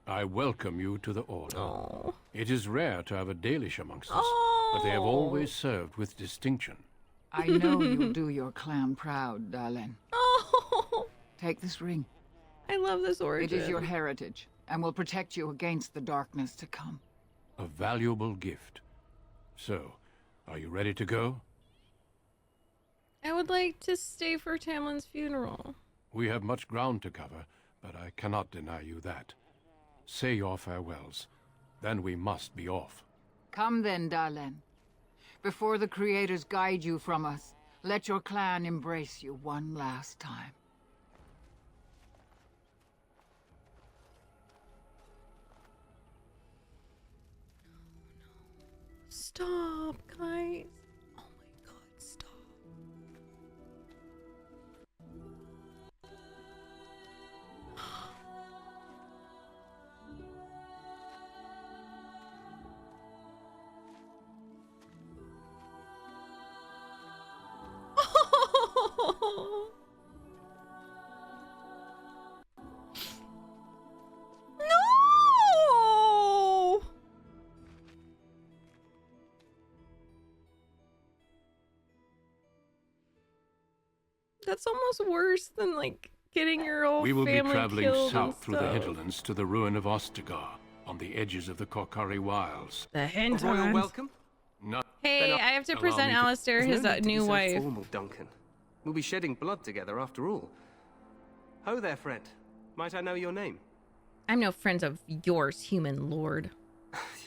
I welcome you to the Order. Oh. It is rare to have a Dalish amongst us, but they have always served with distinction. I know you'll do your clan proud, darling. Oh. Take this ring. I love this origin. It is your heritage, and will protect you against the darkness to come. A valuable gift. So, are you ready to go? I would like to stay for Tamlin's funeral. We have much ground to cover, but I cannot deny you that. Say your farewells. Then we must be off. Come then, Dalen. Before the creators guide you from us, let your clan embrace you one last time. Stop, guys. Oh my god, stop. No! That's almost worse than like getting your whole We will be family traveling killed south through the and stuff. hinterlands to the ruin of Ostagar, on the edges of the Korkari Wilds. The A royal hinterlands. welcome? No. Hey, I have to allow present me to- Alistair There's his no need to be new so wife. formal, Duncan. We'll be shedding blood together after all. Ho there, friend. Might I know your name? I'm no friend of yours, human lord.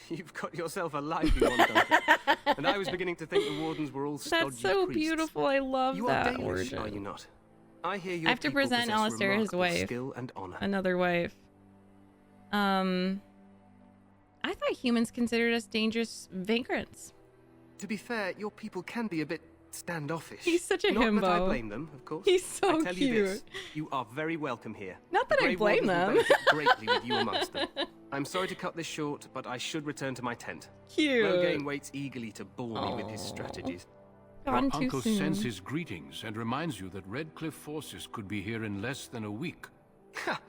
You've got yourself a lively one, Duncan. And I was beginning to think the wardens were all stodgy That's so priests. beautiful. I love You that are Dalish, origin. are you not? I hear your I have to people present possess Alistair his remarkable wife. skill and honor. Another wife. I thought humans considered us dangerous vagrants. To be fair, your people can be a bit standoffish. He's such a Not himbo. that I blame them, of course. He's so I tell cute. you this, you are very welcome here. Not that The I Grey blame Wardens will them. benefit greatly with you amongst them. I'm sorry to cut this short, but I should return to my tent. Cute. Logain waits eagerly to bore me with his strategies. Your Gone too uncle soon. sends his greetings and reminds you that Redcliffe forces could be here in less than a week. Ha!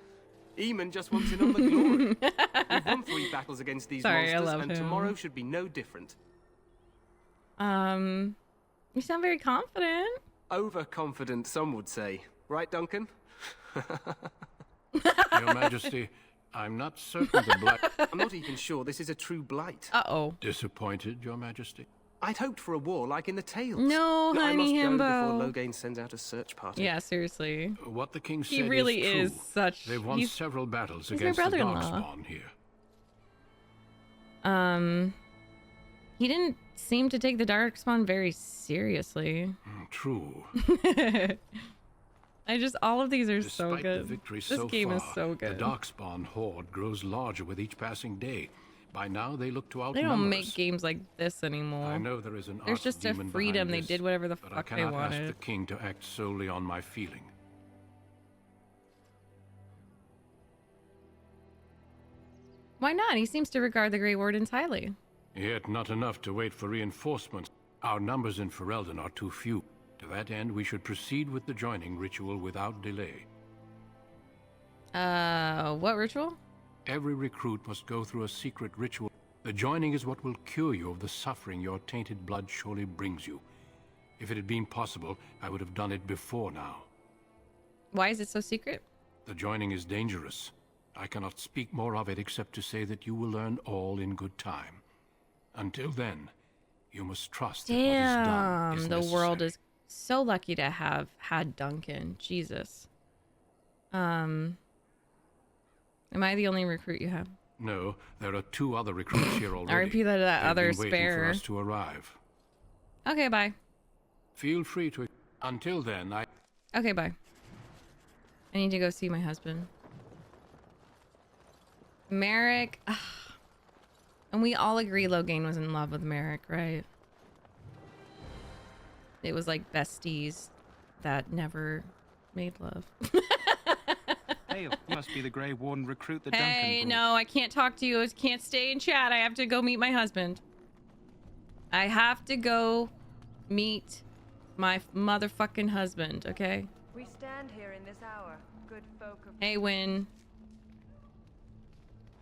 Eamon just wants in on the glory. We've won 3 battles against these Sorry, I monsters, love and him. tomorrow should be no different. You sound very confident. Overconfident, some would say. Right, Duncan? Your Majesty, I'm not certain the black... I'm not even sure this is a true blight. Uh-oh. Disappointed, Your Majesty? I'd hoped for a war like in the tales. No, I must honey go himbo. before Logain sends out a search party. Yeah, seriously. What the king said He really is is true. such... They've won he's- several battles he's my against the brother-in-law. Darkspawn here. He didn't seem to take the Darkspawn very seriously. True. All of these are so Despite good. the victory This so game far, is so good. the Darkspawn horde grows larger with each passing day. By now, they look to outnumber They don't make us. games like this anymore. I know there is an There's just a archdemon freedom. behind They this, did whatever the but I fuck they cannot ask the wanted. king to act solely on my feeling. Why not? He seems to regard the Grey Wardens highly. Yet not enough to wait for reinforcements. Our numbers in Ferelden are too few. To that end, we should proceed with the joining ritual without delay. What ritual? Every recruit must go through a secret ritual. The joining is what will cure you of the suffering your tainted blood surely brings you. If it had been possible, I would have done it before now. Why is it so secret? The joining is dangerous. I cannot speak more of it except to say that you will learn all in good time. Until then, you must trust that what is done is The necessary. world is so lucky to have had Duncan. Jesus. Am I the only recruit you have? No, there are 2 other recruits here already. R.I.P. that They've other been waiting for spare. us to arrive. Okay, bye. Feel free to... Until then, Okay, bye. I need to go see my husband. Merrick. Ugh. And we all agree Logain was in love with Merrick, right? It was like besties that never made love. Hey, you must be the Grey Warden recruit that Hey, Duncan no, I can't talk to you. I can't stay in chat. I have to go meet my husband. I have to go meet my motherfucking husband, okay? We stand here in this hour, good folk of Hey, Win.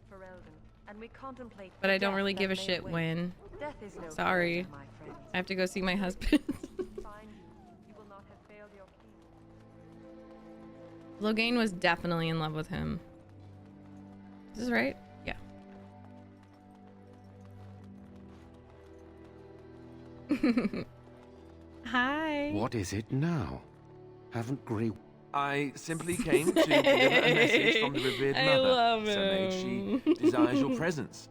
Ferelden, and we contemplate But the I don't death really that give a may shit, await. Win. Death is no Sorry. guarantee, my friends. I have to go see my husband. Find you will not have failed your king. Logain was definitely in love with him. Is this right? Yeah. Hi. What is it now? Haven't Grey... I simply came to deliver a message from the revered I mother. love Sir Mage, him. she desires your presence.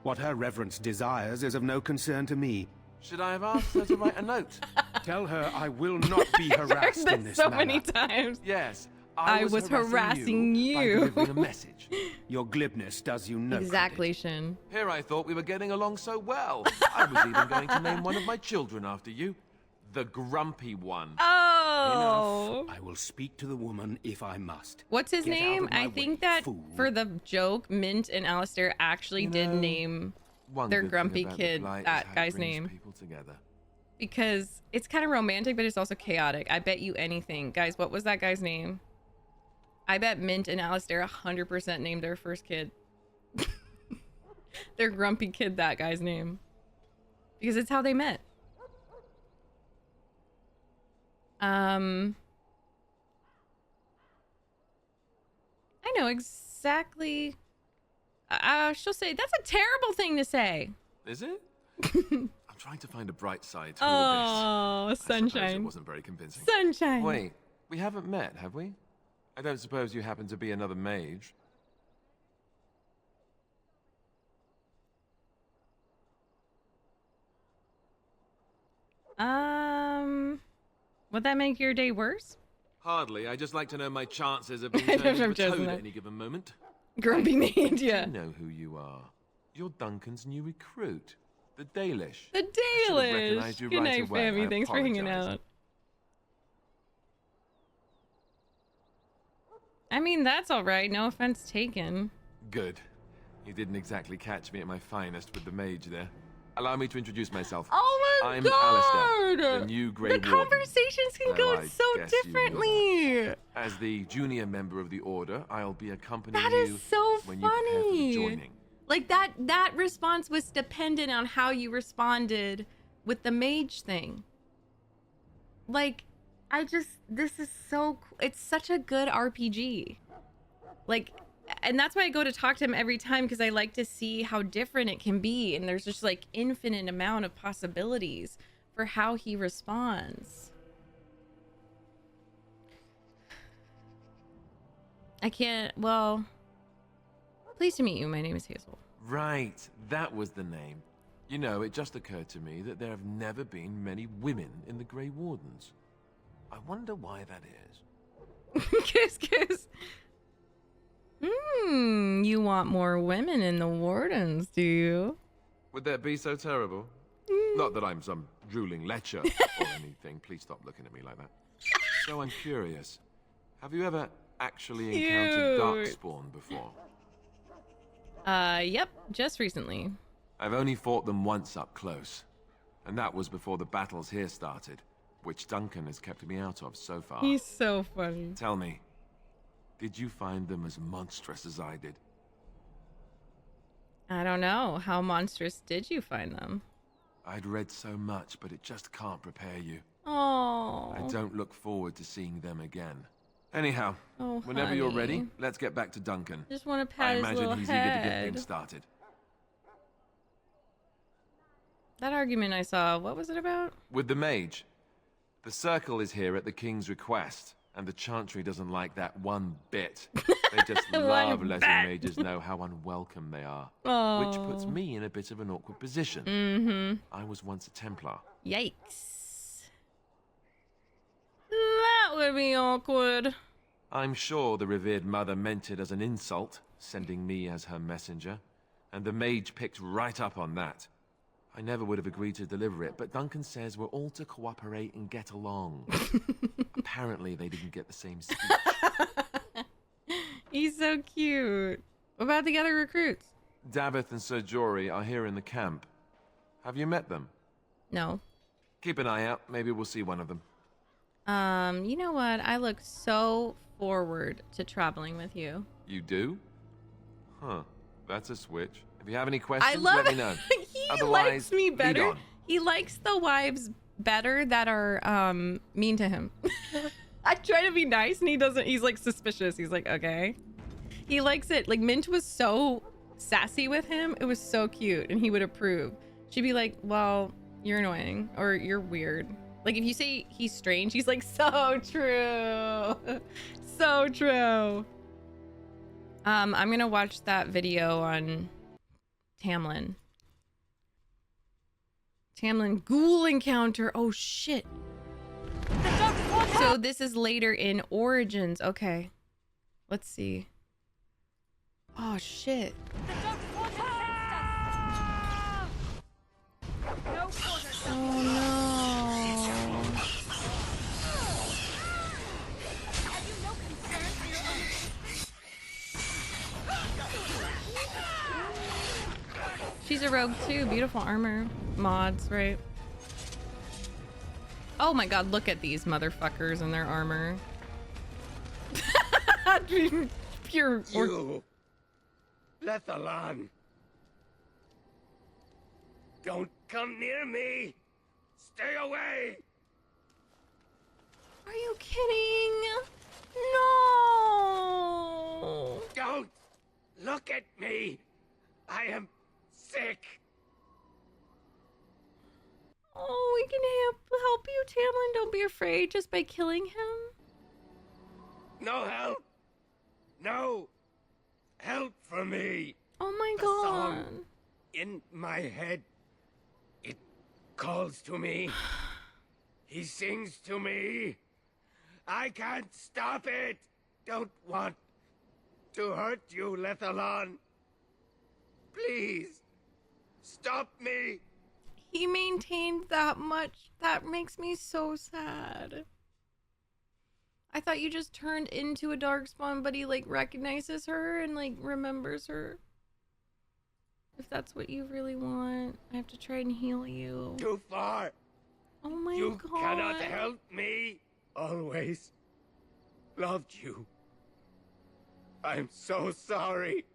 What her reverence desires is of no concern to me. Should I have asked her to write a note? Tell her I will not be harassed in this so manner. many times. Yes, I was harassing you. By delivering a message. Your glibness does you no Exactly, Shin. Here I thought we were getting along so well. I was even going to name one of my children after you. The grumpy one. Oh. Enough. I will speak to the woman if I must. What's his Get out name? of my I think that for the joke, Mint and Alistair actually did name their grumpy kid that guy's name. People together. Because it's kind of romantic, but it's also chaotic. I bet you anything. Guys, what was that guy's name? I bet Mint and Alistair 100% named their first kid. Their grumpy kid that guy's name. Because it's how they met. I know exactly. She'll say, that's a terrible thing to say. Is it? I'm trying to find a bright side to all this. Sunshine. It wasn't very convincing. Sunshine. Wait, we haven't met, have we? I don't suppose you happen to be another mage. Would that make your day worse? Hardly. I just like to know my chances of being turned into a toad at any given moment. Grumpy mage, yeah. You know who you are. You're Duncan's new recruit, the Dalish. The Dalish. Good night, family. Thanks for hanging out. I mean, that's all right. No offense taken. Good. You didn't exactly catch me at my finest with the mage there. Allow me to introduce myself. Oh my I'm God! Alistair, the new Grey The Warden. conversations can go so differently. As the junior member of the Order, I'll be accompanying That you is so when you prepare for the funny. joining. Like that response was dependent on how you responded with the mage thing. Like, this is so, it's such a good RPG. Like, and that's why I go to talk to him every time, because I like to see how different it can be. And there's just like infinite amount of possibilities for how he responds. I can't, well, pleased to meet you. My name is Hazel. Right, that was the name. You know, it just occurred to me that there have never been many women in the Grey Wardens. I wonder why that is. Kiss, kiss. You want more women in the Wardens, do you? Would that be so terrible? Not that I'm some drooling lecher or anything. Please stop looking at me like that. So I'm curious. Have you ever actually encountered Darkspawn before? Yep, just recently. I've only fought them once up close. And that was before the battles here started, which Duncan has kept me out of so far. He's so funny. Tell me, did you find them as monstrous as I did? I don't know. How monstrous did you find them? I'd read so much, but it just can't prepare you. Oh. I don't look forward to seeing them again. Anyhow, Oh, whenever you're honey. ready, let's get back to Duncan. Just want to pat I his imagine little he's head. eager to get things started. That argument I saw, what was it about? With the mage. The circle is here at the king's request, and the Chantry doesn't like that one bit. They just love letting mages know how unwelcome they are. Which puts Oh. me in a bit of an awkward position. I was once a Templar. Yikes. That would be awkward. I'm sure the revered mother meant it as an insult, sending me as her messenger, and the mage picked right up on that. I never would have agreed to deliver it, but Duncan says we're all to cooperate and get along. Apparently they didn't get the same speech. He's so cute. What about the other recruits? Davith and Sir Jory are here in the camp. Have you met them? No. Keep an eye out. Maybe we'll see one of them. You know what? I look so forward to traveling with you. You do? Huh. That's a switch. If you have any questions, I love let me know. He Otherwise, likes me lead better. on. He likes the wives better that are mean to him. I try to be nice and he doesn't. He's like suspicious. He's like, okay. He likes it. Like Mint was so sassy with him. It was so cute and he would approve. She'd be like, well, you're annoying or you're weird. Like, if you say he's strange, he's like, so true. So true. I'm gonna watch that video on Tamlin. Tamlin ghoul encounter. Oh, shit. So this is later in Origins. Okay. Let's see. Oh, shit. Oh, no. She's a rogue too. Beautiful armor. Mods, right? Oh my god, look at these motherfuckers and their armor. Pure. You, Lethalon. Don't come near me. Stay away. Are you kidding? No. Don't look at me. I am sick. Oh, we can help you, Tamlin. Don't be afraid just by killing him. No help. No help for me. Oh my The god. song in my head. It calls to me. He sings to me. I can't stop it. Don't want to hurt you, Lethalon. Please, stop me. He maintained that much. That makes me so sad. I thought you just turned into a darkspawn, but he like recognizes her and like remembers her. If that's what you really want, I have to try and heal you. Too far. Oh my You god. cannot help me. Always loved you. I'm so sorry.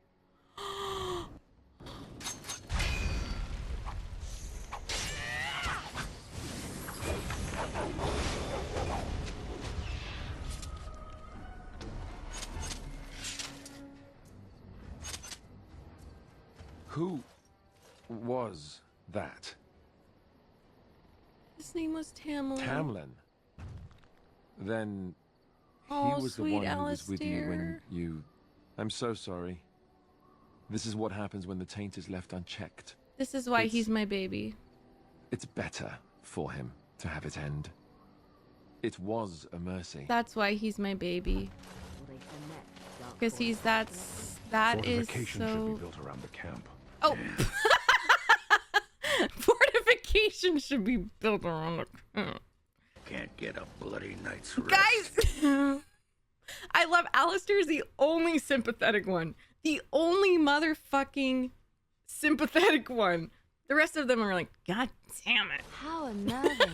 Who was that? His name was Tamlin. Tamlin. Then Oh, he was the sweet one who was with you when Alistair. you... I'm so sorry. This is what happens when the taint is left unchecked. This is why he's my baby. It's better for him to have it end. It was a mercy. That's why he's my baby. Because that is Fortification so. should be built around the camp. Oh. Fortification should be built around the camp. Can't get a bloody night's rest. Guys, I love Alistair's the only sympathetic one. The only motherfucking sympathetic one. The rest of them are like, God damn it. How unnerving.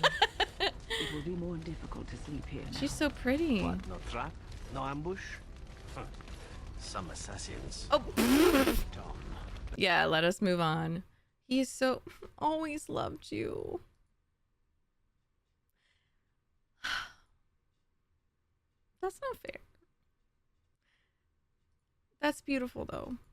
It will be more difficult to sleep here now. She's so pretty. What, no trap? No ambush? Huh. Some assassins. Oh. Yeah, let us move on. He's so always loved you. That's not fair. That's beautiful though.